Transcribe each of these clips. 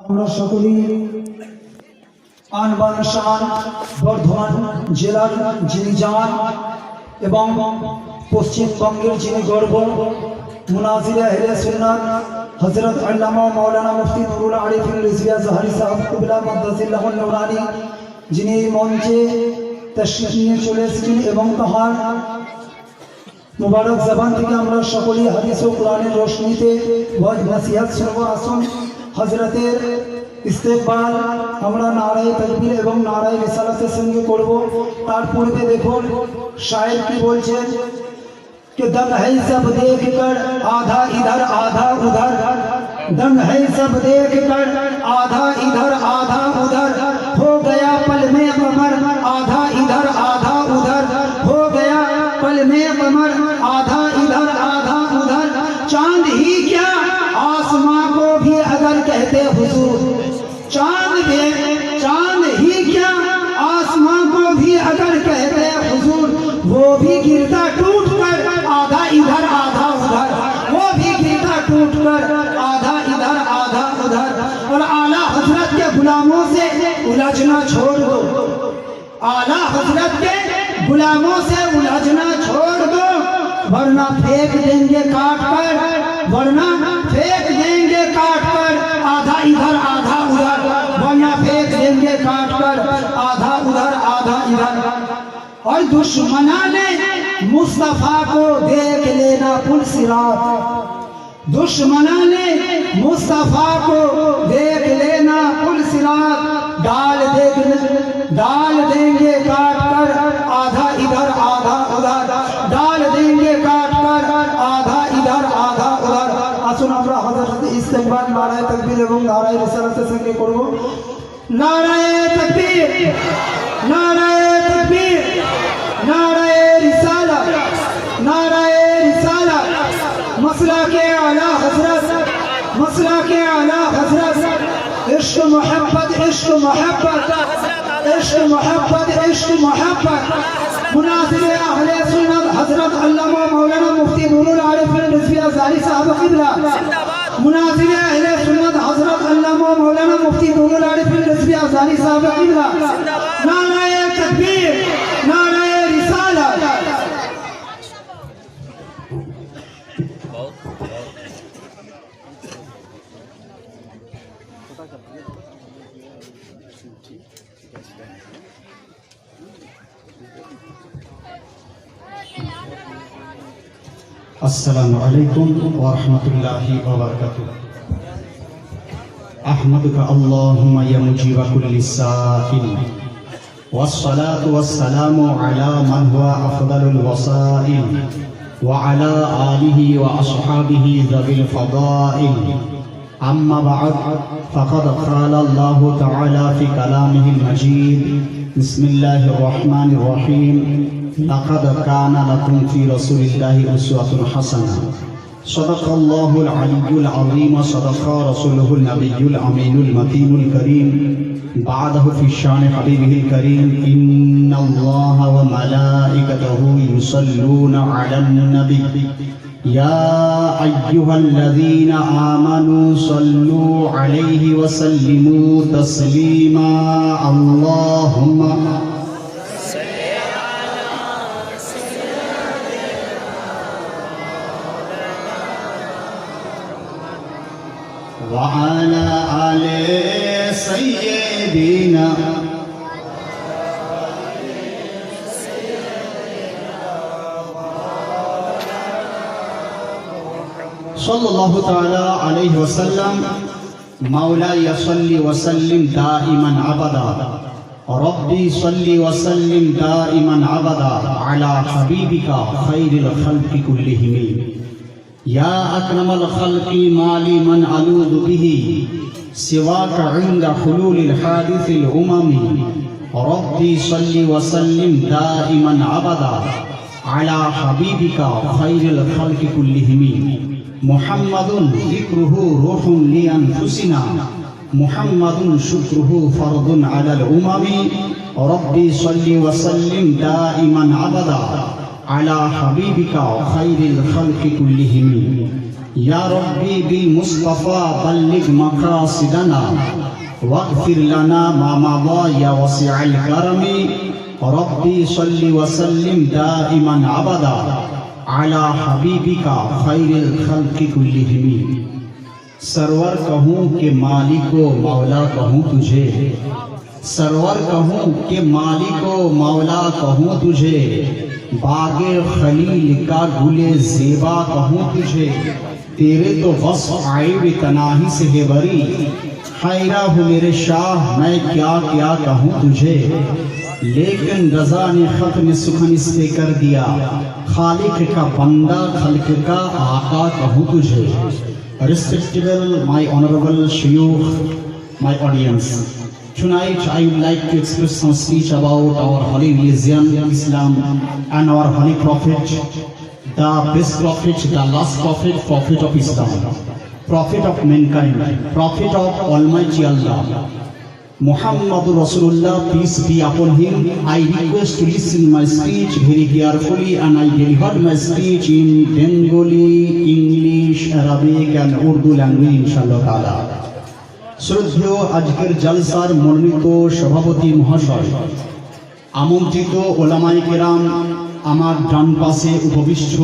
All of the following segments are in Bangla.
আমরা সকলেই আন বান শান বর্ধমান জেলার যিনি জান এবং পশ্চিমবঙ্গের যিনি গর্ব মুনাজির আহলে সুন্নাত হযরত আল্লামা মাওলানা মুফতি নুরুল আরিফিন রিজভিয়া জাহরি সাহেব কিবলা মাদ্দাজিল্লাহুল নুরানি যিনি এই মঞ্চে তাশরীফ নিয়ে চলে এসেছেন এবং তাহার মুবারক জবান থেকে আমরা সকলেই হাদিস ও কোরআনের রোশনীতে ওয়াজ নসিহত শুনবো। আসুন হযরতের ইস্তেকবাল আমরা নারায়ে তাকবীর এবং নারায়ে রিসালাতের সঙ্গে করব। তার পূর্বে দেখুন শায়ের কি বলছেন कि दम है सब देख कर आधा इधर आधा उधर, दम है सब देख कर आधा इधर आधा उधर, हो गया पल में कमर आधा इधर आधा उधर, हो गया पल में कमर आधा इधर आधा उधर, चांद ही क्या आसमां को भी अगर कहते हुजूर, चांद ही क्या आसमां को भी अगर कहते हुजूर, वो भी गिरता टूट कर आधा इधर आधा उधर, वो भी गिरता टूट कर आधा इधर आधा उधर। और आला हजरत के गुलामों से उलझना छोड़ दो, आला हजरत के गुलामों से उलझना छोड़ दो, वरना फेंक देंगे काट कर, वरना फेंक देंगे काट कर आधा इधर आधा उधर, वरना फेंक देंगे काट कर आधा उधर आधा इधर। और दुश्मना ने मुस्तफा को देख लेना पुल सिरात, दुश्मना ने मुस्तफा को देख लेना पुल सिरात, डाल देंगे काट कर आधा इधर आधा उधर, डाल देंगे काट कर आधा इधर आधा उधर। আসুন আমরা হযরত ইস্তেকবাল নারায়ে তাকবীর এবং নারায়ে রিসালাতের সঙ্গে করব। নারায়ে তাকবীর, নারায়ে তাকবীর, नाराए रिसालत, नाराए रिसालत, मसला के आला हजरत, मसला के आला हजरत, इश्क मोहब्बत इश्क मोहब्बत, इश्क मोहब्बत इश्क मोहब्बत, मुनाजिर अहले सुन्नत हजरत अल्लामा मौलाना मुफ्ती नुरुल आरिफिन रिजविया जारी साहब किबला, मुनाजिर अहले सुन्नत हजरत अल्लामा मौलाना मुफ्ती नुरुल आरिफिन रिजविया जारी साहब किबला। नाराए तकबीर, नाराए अस्सलामु अलैकुम व रहमतुल्लाहि व बरकातुहू। अहमदुका अल्लाहुम्मा या मुजीब कुल्लि साइल, वस्सलातु वस्सलामु अला मन हुवा अफदलुल वसाइल, व अला आलिहि व अस्हाबिहि ज़विल फ़दाइल। अम्मा बअद, फ़क़द क़ाला अल्लाहु तआला फ़ी कलामिहिल मजीद, बिस्मिल्लाहिर रहमानिर रहीम, लक़द कान लकुम फ़ी रसूलिल्लाहि उस्वतुन हसना, सदक़ल्लाहुल अलिय्युल अज़ीम, व सदक़ा रसूलुहुन नबिय्युल अमीनुल मतीनुल करीम, बादहु फ़ी शान हबीबिहिल करीम, इन्नल्लाह व मलाइकतहु युसल्लूना अलन नबी, या अय्युहल्लज़ीना आमनू सल्लू अलैहि व सल्लिमू तस्लीमा। अल्लाहुम्मा व अला आले सय्यिदीना सल्लल्लाहु तआला अलैहि वसल्लम। मौला सल्ली व सल्लिम दाइमन अबदा, रब्बी सल्ली व सल्लिम दाइमन अबदा अला हबीबिका खैरिल खल्क़ि कुल्लिहिम, या अकरमल खल्क़ि माली मन अलूज़ु बिही सिवाका इंदा हुलूलिल हादिसिल उममी, रब्बी सल्ली व सल्लिम दाइमन अबदा अला हबीबिका खैरिल खल्क़ि कुल्लिहिम। मुहम्मदुन ज़िक्रुहु रूहुन ली अनफुसिना, मुहम्मदुन शुक्रुहु फर्दुन अलल उममी, रब्बी सल्ली व सल्लिम दाइमन अबदा अला हबीबिका खैरिल खल्क़ि कुल्लिहिम। या रब्बी बिल मुस्तफा बल्लिग मकासिदना वगफिर लना मा मदा या वसीअल करमी रब्बी सल्लि व सल्लिम दाइमन अबदा अला हबीबिका खैरिल खल्क़ि कुल्लिहिम। सरवर कहूँ के मालिको मौला कहूँ तुझे, सरवर कहूँ के मालिको मौला कहूँ तुझे, बागे खलील का गुले ज़ेबा कहूँ तुझे, तेरे तो वस्फ़ आइब तनाही से है बरी, हैरा हूँ मेरे शाह मैं क्या क्या कहूँ तुझे। लेकिन रज़ा ने ख़त में सुखन इससे कर दिया, खालिक का बंदा खल्क का आका कहूँ तुझे। Respectable, my honorable shuyukh, my audience. Tonight I would like to express some speech about our holy religion, Islam, and our holy prophet, the best prophet, the last prophet, prophet of Islam, prophet of mankind, prophet of Almighty Allah, Muhammadur Rasulullah, peace be upon him. I request to listen my speech very carefully, and I deliver my speech in Bengali, English, Arabic and Urdu language inshallah taala. শ্রদ্ধেয় আজকের জলসার মনোনীত সভাপতি মহাশয়, আমন্ত্রিত ওলামায়ে কেরাম, আমার ডান পাশে উপবিষ্ট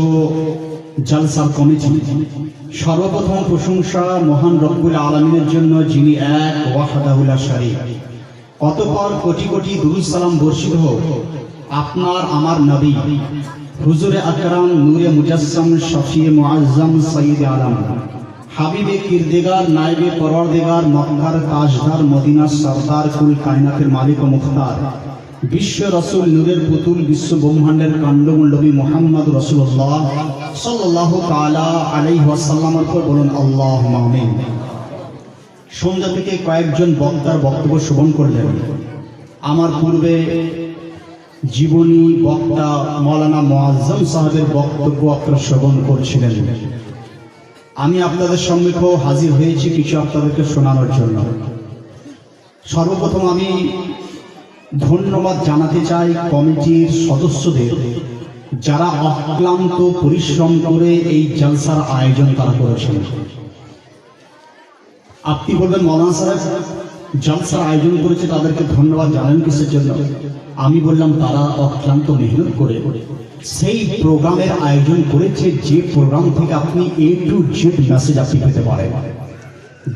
জলসার কমিটি, সর্বপ্রথম প্রশংসা মহান রব্বুল আলামিনের জন্য যিনি এক ওয়াহদাহু লা শারীক। অতঃপর কোটি কোটি দুরূদ সালাম বর্ষিত হোক আপনার আমার নবী হুজুরে আকরাম নূরে মুজাসসাম শফিয়ে মুআজ্জম সৈয়দ আলম হাবিবে কিরদেগার নায়েবে পরওয়ারদিগার মক্কার তাজদার মদিনার সরদার কুল কায়নাতের মালিক ও মুখতার বিশ্ব রসুল নূরের পুতুল বিশ্ব ব্রহ্মাণ্ডের কাণ্ডমণ্ডলী মুহাম্মদ রাসূলুল্লাহ সাল্লাল্লাহু তাআলা আলাইহি ওয়াসাল্লামের উপর বলুন আল্লাহুম্মা আমিন। সন্ধ্যা থেকে কয়েকজন বক্তার বক্তব্য শ্রবণ করলেন। আমার পূর্বে জীবনী বক্তা মাওলানা মুআজ্জম সাহেবের বক্তব্য আপনারা শ্রবণ করছিলেন। আমি আপনাদের সম্মুখে হাজির হয়েছি কিছু আপনাদেরকে শোনানোর জন্য। সর্বপ্রথম আমি ধন্যবাদ জানাতে চাই কমিটির সদস্যদের, যারা অক্লান্ত পরিশ্রম করে এই জলসার আয়োজন তারা করেছেন। আপনি বলবেন মৌলানা সাহেব জলসার আয়োজন করেছে তাদেরকে ধন্যবাদ জানান কিসের জন্য? আমি বললাম তারা অক্লান্ত মেহনত করে সেই প্রোগ্রামের আয়োজন করেছে যে প্রোগ্রাম থেকে আপনি A to Z মেসেজ আপনি পেতে পারেন।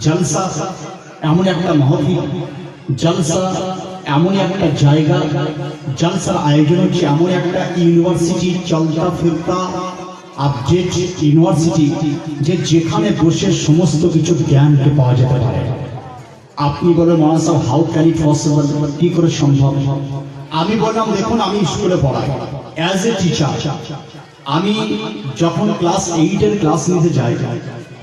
জলসা এমন একটা মাহফিল, জলসা এমন একটা জায়গা, জলসার আয়োজন হচ্ছে এমন একটা ইউনিভার্সিটি, চলতা ফিরতা আপডেট ইউনিভার্সিটি, যে যেখানে বসে সমস্ত কিছু জ্ঞানকে পাওয়া যেতে পারে। আপনি বলেন মৌলানা সাহেব হাউ ক্যান ইট পসিবল, কি করে সম্ভব? আমি বললাম দেখুন, আমি স্কুলে পড়াই অ্যাজ এ টিচার। আমি যখন ক্লাস 8-এর ক্লাস নিতে যাই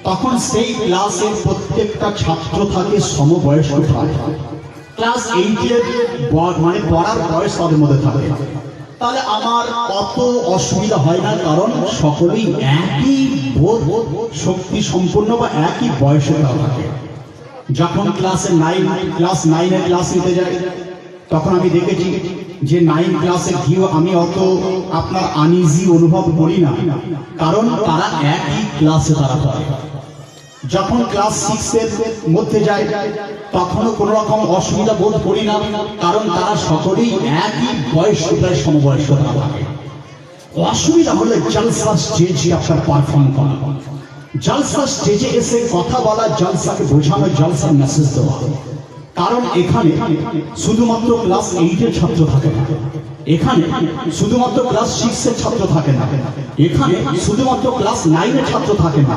তখন সেই ক্লাসের প্রত্যেকটা ছাত্র থাকে সমবয়স্ক প্রায়। ক্লাস 8-এর মানে পড়ার বয়স তাদের মধ্যে থাকে। তাহলে আমার অত অসুবিধা হয় না, কারণ সকলেই একই বোধ শক্তি সম্পন্ন বা একই বয়সে থাকে। যখন ক্লাস 9-এর ক্লাস নিতে যাই তখন আমি দেখেছি যে 9 ক্লাসে গিয়েও আমি অত আপনার আনইজি অনুভব করি না, কারণ তারা একই ক্লাসে তারা পড়ে। যখন ক্লাস 6-এর মধ্যে যায় তখনও কোনো রকম অসুবিধা বোধ করি না, কারণ তারা সকলেই একই বয়স প্রায় সমবয়স্ক থাকে। অসুবিধা হলে জলসা স্টেজে আপনার পারফর্ম করা, জলসা স্টেজে এসে কথা বলা, জলসাকে বোঝানো, জলসার মেসেজ দেওয়া। কারণ এখানে শুধুমাত্র ক্লাস 8-এর ছাত্র থাকে না, এখানে শুধুমাত্র ক্লাস 6-এর ছাত্র থাকে না, এখানে শুধুমাত্র ক্লাস 9-এর ছাত্র থাকে না,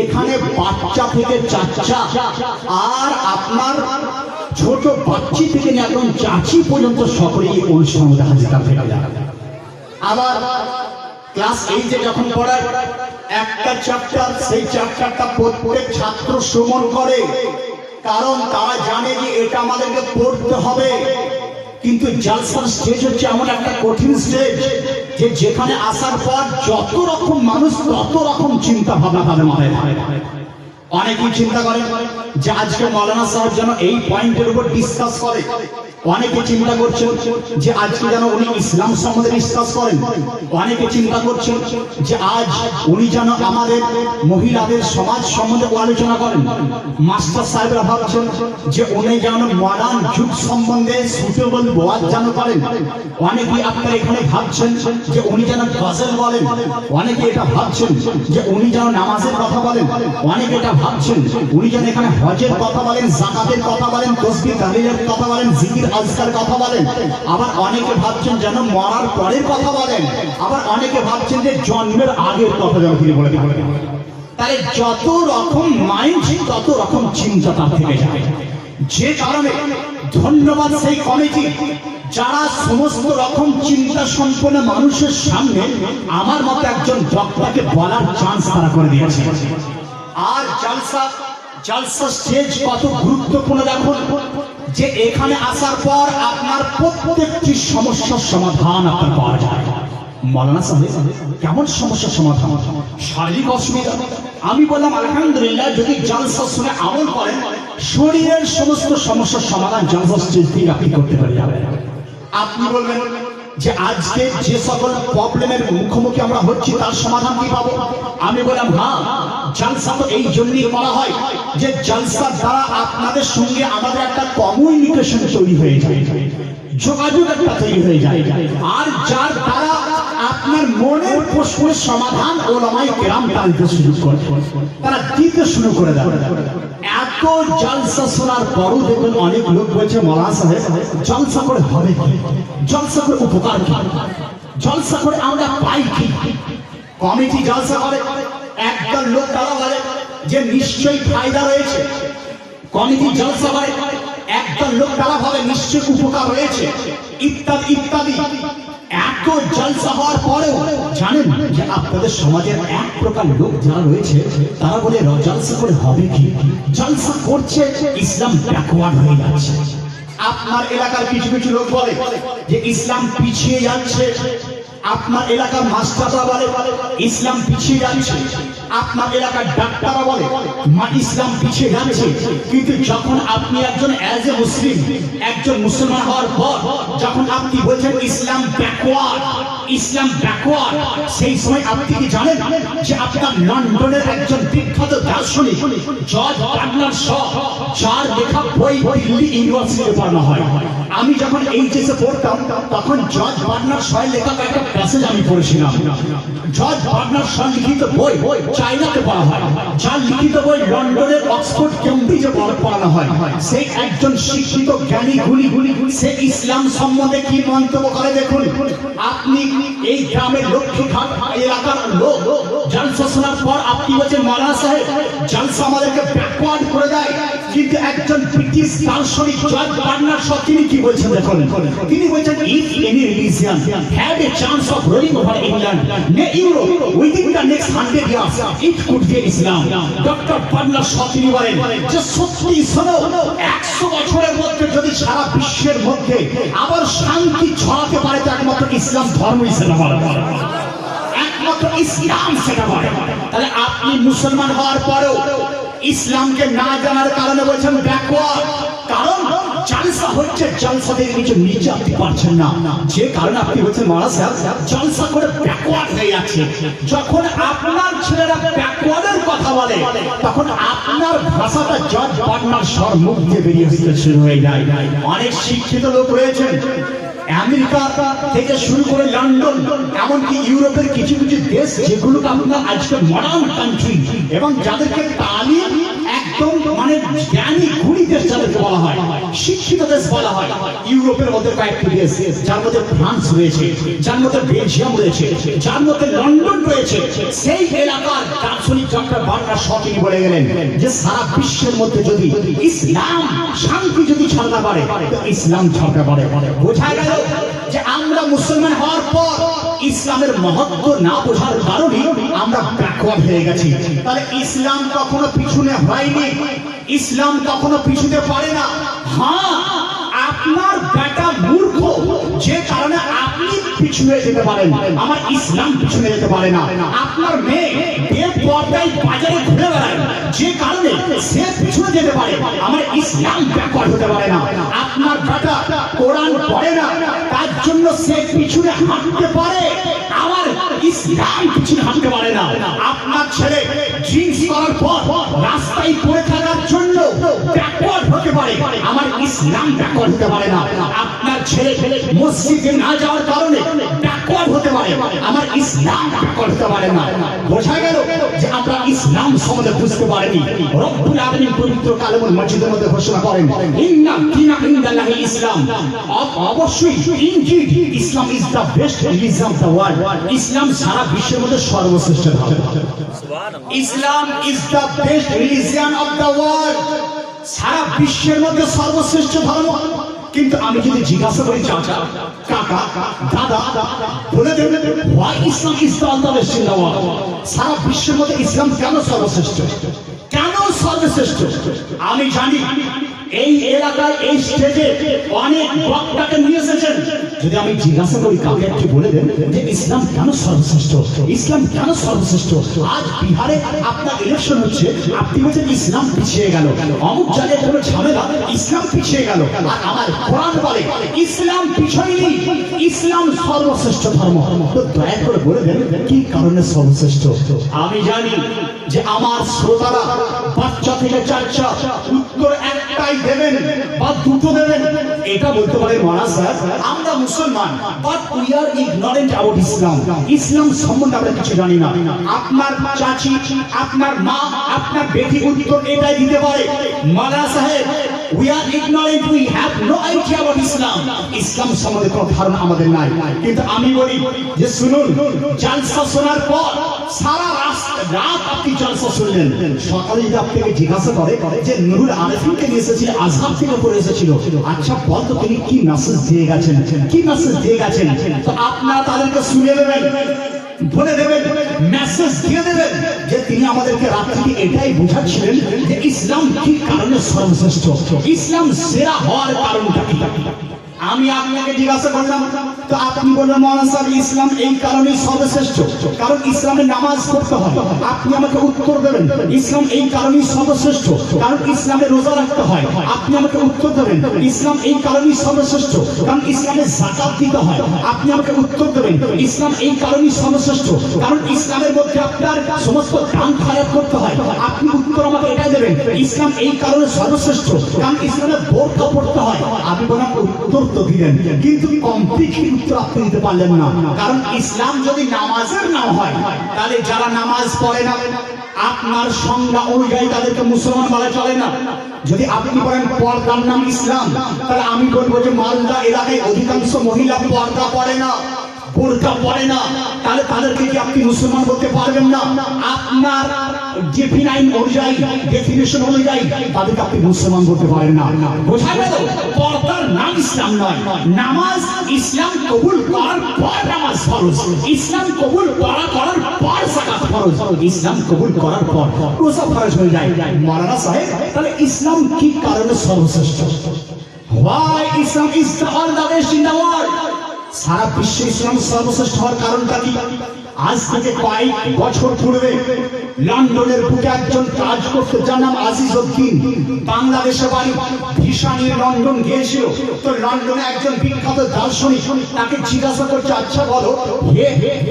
এখানে বাচ্চা থেকে চাচা আর আপনার ছোট বাচ্চি থেকে একদম চাচি পর্যন্ত সকলেই এই অনুষ্ঠান হাজির থাকে। আবার ক্লাস 8-এ যখন পড়ায় একটা চ্যাপ্টার, সেই চ্যাপ্টারটা প্রত্যেক ছাত্র শ্রবণ করে, কারণ তারা জানে যে এটা আমাদেরকে পড়তে হবে। কিন্তু জলসার স্টেজ হচ্ছে এমন একটা কঠিন স্টেজ যে যেখানে আসার পর যত রকম মানুষ তত রকম চিন্তা ভাবনা তাদের মাথায় থাকে। অনেকেই চিন্তা করেন যে আজকে মৌলানা সাহেব যেন এই পয়েন্টের উপর ডিসকাস করে। অনেকে চিন্তা করছেন যে আজকে যেন উনি ইসলাম সম্বন্ধে ডিসকাস করেন। অনেকে চিন্তা করছেন যে আজ উনি যেন আমাদের মহিলাদের সমাজ সম্বন্ধে আলোচনা করেন। মাস্টার সাহেবরা ভাবছেন যে উনি যেন মডার্ন যুগ সম্বন্ধে সুটেবল ওয়াজ যেন করেন। অনেকেই আপনারা এখানে ভাবছেন যে উনি যেন গজল বলেন। অনেকে এটা ভাবছেন যে উনি যেন নামাজের কথা বলেন। অনেকে এটা ভাবছেন উনি যেন এখানে হজের কথা বলেন, যাকাতের কথা বলেন, তাসবিহ তাহলিলের কথা বলেন, জিকির আজকার কথা বলেন। আবার অনেকে ভাবছেন যেন মরার পরের কথা বলেন। আবার অনেকে ভাবছেন যে জন্মের আগের কথা যেন তিনি বলে দিবেন। তাহলে যত রকম মাইন্ড তত রকম চিন্তা তার থেকে যায়। যে কারণে ধন্যবাদ সেই কমিটি যারা সমস্ত রকম চিন্তা সম্পন্ন মানুষের সামনে আমার মতো একজন বক্তাকে বলার চান্স তারা করে দিয়েছে। আর জলসা স্টেজ কত গুরুত্বপূর্ণ দেখুন যে এখানে আসার পর আপনার প্রত্যেকটি সমস্যার সমাধান আপনার পাওয়া যায়। মৌলানা সাহেব কেমন সমস্যার সমাধান? শারীরিক অসুবিধা, আমি বললাম আলহামদুলিল্লাহ যদি জলসা শুনে আমল করেন শরীরের সমস্ত সমস্যার সমাধান জলসা স্টেজ থেকে আপনি করতে পারেন। আপনি বলবেন যে আজকে যে সকল প্রবলেমের মুখোমুখি আমরা হচ্ছি তার সমাধান কি পাবো? আমি বললাম হ্যাঁ, জলসা তো এই জন্যই করা হয় যে জলসার দ্বারা আপনাদের সঙ্গে আমাদের একটা কমিউনিকেশন তৈরি হয়ে যায়, যোগাযোগ একটা তৈরি হয়ে যায়। আর যার দ্বারা আপনার মনের প্রশ্নের সমাধান ওলামায়ে কেরাম টানতে শুরু করে, তারা দিতে শুরু করে দেয়। এত জলসা শোনার পরও দেখুন অনেক লোক বলছে মৌলানা সাহেব জলসা করে হবে কি, জলসা করে উপকার কি, জলসা করে আমরা পাই কি? কমিটি জলসা করে, একটা লোক তারা বলে যে নিশ্চয়ই ফায়দা রয়েছে। কমিটি জলসা করে, একটা লোক তারা বলে নিশ্চয়ই উপকার রয়েছে, ইত্যাদি ইত্যাদি। এত জলসা হওয়ার পরেও জানেন যে আপনাদের সমাজের এক প্রকার লোক যারা রয়েছে তারা বলে জলসা করে হবে কি, জলসা করছে ইসলাম ব্যাকওয়ার্ড হয়ে যাচ্ছে। আপনার এলাকার কিছু কিছু লোক বলে যে ইসলাম পিছিয়ে যাচ্ছে। আপনার এলাকার মাস্টাররা বলে ইসলাম পিছিয়ে যাচ্ছে। আপনার এলাকার ডাক্তাররা বলে ইসলাম পিছিয়ে যাচ্ছে। কিন্তু যখন আপনি একজন অ্যাজ এ মুসলিম, একজন মুসলমান হওয়ার পর যখন আপনি বলছেন ইসলাম ব্যাকওয়ার্ড, ইসলাম ব্যাকওয়ার্ড, সেই সময় আপনি কি জানেন যে আপনার লন্ডনের একজন বিখ্যাত দার্শনিক জর্জ বার্নার্ড শ, যার লেখা বই দিল্লি ইউনিভার্সিটিতে পড়ানো হয়। আমি যখন এইচএসে পড়তাম তখন জর্জ বার্নার্ড শয়ের লেখা একটা প্যাসেজ আমি পড়েছিলাম। জর্জ বার্নার্ড শ লিখিত বই চাইনাতে পড়া হয়, যার লিখিত বই লন্ডনের অক্সফোর্ড কেমব্রিজে পড়ানো হয়। সেই একজন শিক্ষিত জ্ঞানী গুলি সে ইসলাম সম্বন্ধে কি মন্তব্য করে দেখুন। আপনি এই গ্রামের লক্ষ্মীঘাট এলাকার লোক জলসা শোনার পর আপনি বলছেন মৌলানা সাহেব জলসা আমাদেরকে ব্যাকওয়ার্ড করে দেয়। কিন্তু একজন ব্রিটিশ দার্শনিক জর্জ বার্নার্ড শ তিনি কি বলছেন দেখুন। তিনি বলছেন if any religion had a chance of ruling over England, nay Europe within the next 100 years, it could be Islam. Doctor Bernard Shaw তিনি বলেন যে সত্যি শোনো, 100 বছরের মধ্যে যদি সারা বিশ্বের মধ্যে আবার শান্তি ছড়াতে পারে তো একমাত্র ইসলাম ধর্মই সেটা বলে, একমাত্র ইসলাম সেটা বলে। তাহলে আপনি মুসলমান হওয়ার পরেও ইসলামকে না জানার কারণে বলছেন ব্যাকওয়ার্ড। কারণ জলসা হচ্ছে, জলসা থেকে কিছু নিচে আপনি পারছেন না, যে কারণে আপনি বলছেন মৌলানা সাহেব জলসা করে ব্যাকওয়ার্ড হয়ে যাচ্ছে। যখন আপনার ছেলেরা ব্যাকওয়ার্ডের কথা বলে তখন আপনার ভাষাটা জর্জ বার্নার্ড শর মুখ দিয়ে বেরিয়ে আসতে শুরু হয়ে যায়। অনেক শিক্ষিত লোক রয়েছেন আমেরিকা থেকে শুরু করে লন্ডন, এমনকি ইউরোপের কিছু কিছু দেশ যেগুলোকে আপনার আজকে মডার্ন কান্ট্রি এবং যাদেরকে তালিম একদম মানে জ্ঞানী গুণী দেশ যাদেরকে বলা হয়, শিক্ষিত দেশ বলা হয়। ইউরোপের মধ্যে কয়েকটি দেশ, যার মধ্যে ফ্রান্স রয়েছে, যার মধ্যে বেলজিয়াম রয়েছে, যার মধ্যে লন্ডন রয়েছে। সেই এলাকার দার্শনিক ডক্টর বার্নার্ড শ তিনি বলে গেলেন যে সারা বিশ্বের মধ্যে যদি ইসলাম শান্তি যদি ছড়াতে পারে তো ইসলাম ছড়াতে পারে। বোঝা গেল যে আমরা মুসলমান হওয়ার পর ইসলামের মহত্ব না বোঝার কারণে আমরা ব্যাকওয়ার্ড হয়ে গেছি। তাহলে ইসলাম কখনো পিছনে হয়নি, ইসলাম কখনো পিছুতে পারে না। হ্যাঁ, আপনার বেটা মূর্খ, যে কারণে আপনি পিছনে যেতে পারেন, আমার ইসলাম পিছনে যেতে পারে না। আপনার মেয়ে বেপরদায় বাজারে ঘুরে বেড়ায়, যে কারণে সে পিছনে যেতে পারে, আমার ইসলাম ব্যাকওয়ার্ড হতে পারে না। আপনার বেটা কোরআন পড়ে না, তার জন্য সে পিছনে হাঁটতে পারে, আমার ইসলাম পিছনে হাঁটতে পারে না। আপনার ছেলে জিন্স করার পর রাস্তায় পড়ে থাকার জন্য ব্যাকওয়ার্ড হতে পারে, আমার ইসলাম ব্যাকওয়ার্ড হতে পারে না। আপনার ছেলে মসজিদে না যাওয়ার কারণে ব্যাকওয়ার্ড হতে পারে, আমার ইসলাম ব্যাকওয়ার্ড হতে পারে না। বোঝা গেল যে আমরা ইসলাম সম্বন্ধে বুঝতে পারিনি। রব্বুল আলামিন পবিত্র কালামুল মাজিদের মধ্যে ঘোষণা করেন, ইন্না দীনা ইনদাল্লাহি ইসলাম, অবশ্যই indeed Islam is the best religion of the world. ইসলাম সারা বিশ্বের মধ্যে সর্বশ্রেষ্ঠ ধর্ম। Islam is the best religion of the world, সারা বিশ্বের মধ্যে সর্বশ্রেষ্ঠ ধর্ম। কিন্তু আমি যদি জিজ্ঞাসা করি চাচা, কাকা, দাদা, বলে দেবেন why Islam is the best in the world, সারা বিশ্বের মধ্যে ইসলাম কেন সর্বশ্রেষ্ঠ, কেন সর্বশ্রেষ্ঠ? আমি জানি এই এলাকায় এই স্টেজে অনেক বক্তাকে নিয়ে এসেছেন। যদি আমি জিজ্ঞাসা করি কাকে, একটু বলে দেন যে ইসলাম কেন সর্বশ্রেষ্ঠ, ইসলাম কেন সর্বশ্রেষ্ঠ? আজ বিহারে আপনার ইলেকশন হচ্ছে, আপনি বলছেন ইসলাম পিছিয়ে গেল, অমুক জায়গায় কোনো ঝামেলা, ইসলাম পিছিয়ে গেল। আর আমার কোরআন বলে ইসলাম পিছায়নি, ইসলাম সর্বশ্রেষ্ঠ ধর্ম। তো দয়া করে বলে দেন কি কারণে সর্বশ্রেষ্ঠ? আমি জানি যে আমার শ্রোতারা বাচ্চা থেকে চাচ্চা উত্তর একটাই দেবেন বা দুটো দেবেন। এটা বলতে পারে মহারাজ স্যার আমরা মুসলমান, but we are ignorant about Islam, ইসলাম সম্বন্ধে আমরা কিছু জানি না। আপনার চাচি, আপনার মা, আপনার বেটি উত্তর এটাই দিতে পারে, মহারাজ সাহেব we are ignorant, we have no idea about Islam, ইসলাম সম্বন্ধে কোনো ধারণা আমাদের নাই। কিন্তু আমি বলি যে শুনুন, জালসা শোনার পর সারা রাত আপনি জলসা শুনলেন, সকালে যদি আপনাকে জিজ্ঞাসা করে যে নুরুল আরেফিনকে নিয়ে এসেছিল, আজহার থেকে পড়ে এসেছিল, আচ্ছা বল তো তিনি কি মেসেজ দিয়ে গেছেন, কি মেসেজ দিয়ে গেছেন? তো আপনারা তাদেরকে শুনে দেবেন, বলে দেবেন, মেসেজ দিয়ে দেবেন যে তিনি আমাদেরকে রাত থেকে এটাই বোঝাচ্ছিলেন যে ইসলাম কি কারণে সর্বশ্রেষ্ঠ, ইসলাম সেরা হওয়ার কারণটা কি। আমি আপনাকে জিজ্ঞাসা করলাম, তো আপনি বললেন মৌলানা সাহেব ইসলাম এই কারণে সর্বশ্রেষ্ঠ, কারণ ইসলামে নামাজ পড়তে হয়। আপনি আমাকে উত্তর দেবেন ইসলাম এই কারণে সর্বশ্রেষ্ঠ, কারণ ইসলামে রোজা রাখতে হয়। আপনি আমাকে উত্তর দেবেন ইসলাম এই কারণে সর্বশ্রেষ্ঠ, কারণ ইসলামে যাকাত দিতে হয়। আপনি আমাকে উত্তর দেবেন ইসলাম এই কারণে সর্বশ্রেষ্ঠ, কারণ ইসলামের মধ্যে আপনার সমস্ত দান খয়রাত করতে হয়। আপনি উত্তর আমাকে এটাই দেবেন ইসলাম এই কারণে সর্বশ্রেষ্ঠ, কারণ ইসলামে বোরকা পড়তে হয়। আমি বললাম উত্তর তো দিলেন, কিন্তু কমপ্লিট উত্তর আপনি দিতে পারলেন না। কারণ ইসলাম যদি নামাজের নাম হয়, তাহলে যারা নামাজ পড়ে না আপনার সংজ্ঞা অনুযায়ী তাদেরকে মুসলমান বলা চলে না। যদি আপনি বলেন পর্দার নাম ইসলাম, তাহলে আমি বলবো যে মালদা এলাকায় অধিকাংশ মহিলা পর্দা পড়ে না, বোরকা পড়ে না, তাহলে তাদেরকে কি আপনি মুসলমান বলতে পারবেন না? আপনার ডেফিনাইন অনুযায়ী, ডেফিনেশন অনুযায়ী তাদেরকে আপনি মুসলমান বলতে পারেন না। বোঝা গেল পর্দার নাম ইসলাম নয়। নামাজ ইসলাম কবুল করার পর নামাজ ফরজ, ইসলাম কবুল করার পর যাকাত ফরজ, ইসলাম কবুল করার পর রোজা ফরজ হয়ে যায়। মাওলানা সাহেব তাহলে ইসলাম কি কারণে সর্বশ্রেষ্ঠ? Why Islam is all the best in the world? সারা বিশ্বে ইসলাম সর্বশ্রেষ্ঠ হওয়ার কারণটা কি? আজ থেকে কয়েক বছর পূর্বে লন্ডনের বুকে একজন কাজ করতে, যার নাম আজিজ উদ্দিন, বাংলাদেশে বাড়ি, ভিসা নিয়ে লন্ডন গিয়েছিল। তো লন্ডনে একজন বিখ্যাত দার্শনিক তাকে জিজ্ঞাসা করছে, আচ্ছা বলো হে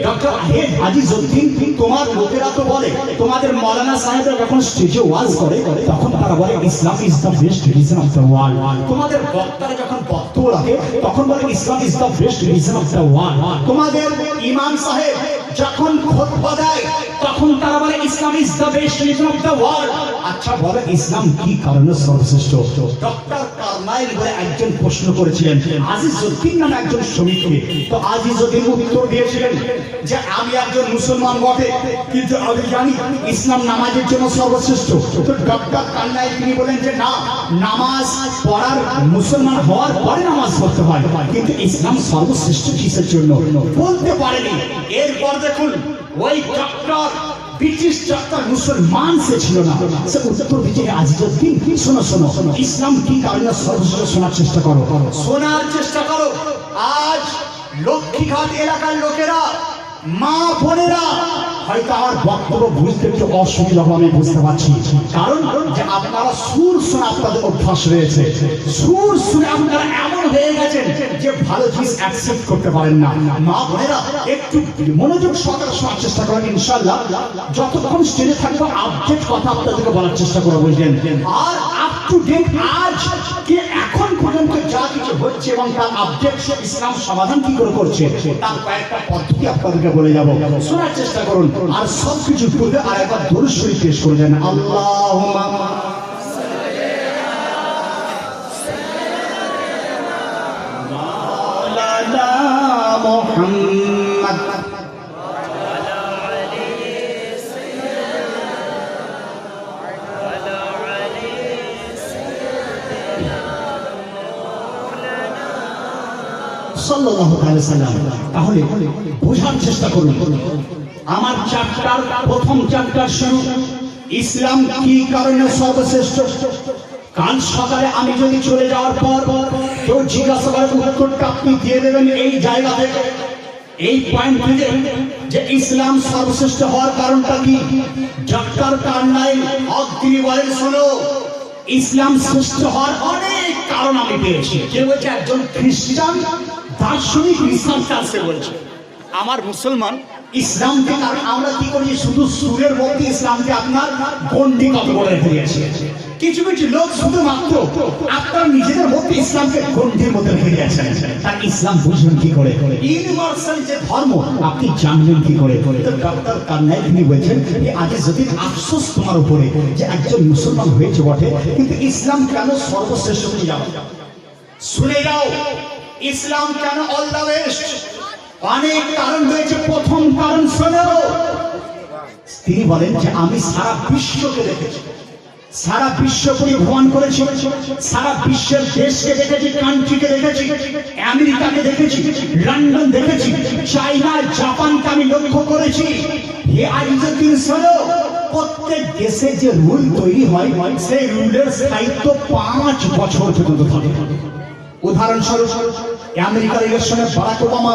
ডক্টর হে আজিজ উদ্দিন, তোমার লোকেরা তো বলে তোমাদের মৌলানা সাহেবরা যখন স্টেজে ওয়াজ করে তখন তারা বলে Islam is the best religion of the world, তোমাদের বক্তারা যখন বক্তব্য রাখে তখন বলে Islam is the best religion of the world, তোমাদের ইমাম সাহেব যখন খুতবা দেয় তখন তারা বলে Islam is the best religion of the world. আচ্ছা বলে ইসলাম কি কারণে সর্বশ্রেষ্ঠ? ডক্টর কারমাইল বলে একজন প্রশ্ন করেছিলেন আজিজ উদ্দিন নামে একজন শ্রমিককে। তো আজিজ উদ্দিন উত্তর দিয়েছিলেন যে আমি একজন মুসলমান বটে, কিন্তু আমি জানি ইসলাম নামাজের জন্য সর্বশ্রেষ্ঠ। তো ডক্টর কারমাইল তিনি বলেন যে না, নামাজ পড়ার, মুসলমান হওয়ার পরে নামাজ পড়তে হয়, কিন্তু ইসলাম সর্বশ্রেষ্ঠ কিসের জন্য বলতে পারেনি। এরপর দেখুন ওই ডক্টর, ব্রিটিশ ডক্টর মুসলমান সে ছিল না, সে উত্তর দিচ্ছে আজিজ উদ্দিন শোনো শোনো, ইসলাম কি কারণে সর্বশ্রেষ্ঠ শোনার চেষ্টা করো, শোনার চেষ্টা করো। আজ লক্ষ্মীঘাট এলাকার লোকেরা, মা বোনেরা হয়তো আমার বক্তব্য বুঝতে একটু অসুবিধা হবে, আমি বুঝতে পারছি। কারণ যে আপনারা সুর শুনে আপনাদের অভ্যাস রয়েছে, সুর শুনে আপনারা এমন হয়ে গেছেন যে ভালো জিনিস অ্যাকসেপ্ট করতে পারেন না। মা বোনেরা একটু মনোযোগ সহকারে শোনার চেষ্টা করেন, ইনশাআল্লাহ যতক্ষণ স্টেজে থাকবো আপডেট কথা আপনাদেরকে বলার চেষ্টা করবো, বুঝলেন? আর আপ টু ডেট আজ কে এখন পর্যন্ত যা কিছু হচ্ছে এবং তার আপডেট ইসলাম সমাধান কি করে করছে তার কয়েকটা পদ্ধতি আপনাদেরকে বলে যাবো, শোনার চেষ্টা করুন। আর সবকিছু পূর্বে আর একবার দরুদ শরীফ পেশ করে দেন। আল্লাহুম্মা মাওলানা মুহাম্মদ সাল্লাল্লাহু আলাইহি ওয়াসাল্লাম। তাহলে বোঝার চেষ্টা করুন, আমার চ্যাপ্টার প্রথম চ্যাপ্টার শুরু, ইসলাম কি কারণে সর্বশ্রেষ্ঠ। কাল সকালে আমি যদি চলে যাওয়ার পর কেউ জিজ্ঞাসা করে উত্তরটা আপনি দিয়ে দেবেন এই জায়গা থেকে, এই পয়েন্ট থেকে, যে ইসলাম সর্বশ্রেষ্ঠ হওয়ার কারণটা কি। ডাক্তার কারনাইল হক তিনি বলেন, শোনো, ইসলাম শ্রেষ্ঠ হওয়ার অনেক কারণ আমি পেয়েছি। কেউ বলছে একজন খ্রিস্টান দার্শনিক রিসার্চার্সে বলছে, আমার মুসলমান ইসলামকে, কারণ আমরা কি করি শুধু সুরের মধ্যে ইসলামকে আপনার গণ্ডিগত করে রেখে দিয়েছি। কিছু কিছু লোক শুধুমাত্র আপনার নিজেদের মধ্যে ইসলামকে গণ্ডির মধ্যে রেখে দিয়েছেন। তার ইসলাম বুঝবেন কি করে, ইউনিভার্সাল যে ধর্ম আপনি জানবেন কি করে। ডক্টর কারনাইল তিনি বলছেন যে আজ যদি আফসোস তোমার উপরে যে একজন মুসলমান হয়েছে বটে, কিন্তু ইসলাম কেন সর্বশ্রেষ্ঠ হয়ে যাবে। শুনে যাও, ইসলাম কেন অল দ্য বেস্ট, অনেক কারণ রয়েছে। প্রথম কারণ শোনো, তিনি বলেন যে আমি সারা বিশ্বকে দেখেছি, সারা বিশ্ব পরিভ্রমণ করেছি, সারা বিশ্বের দেশকে দেখেছি, কান্ট্রিকে দেখেছি, আমেরিকাকে দেখেছি, লন্ডন দেখেছি, চাইনা, জাপানকে আমি লক্ষ্য করেছি। হে আইনজীবী শোনো, প্রত্যেক দেশে যে রুল তৈরি হয় সেই রুলের স্থায়িত্ব 5 বছর পর্যন্ত থাকে। উদাহরণস্বরূপ আমেরিকার ইলেকশনে বারাক ওবামা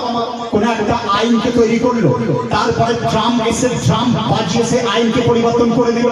কোন একটা আইনকে তৈরি করলো, তারপরে ট্রাম্প এসে ট্রাম্প বাজিয়ে সে আইনকে পরিবর্তন করে দিল।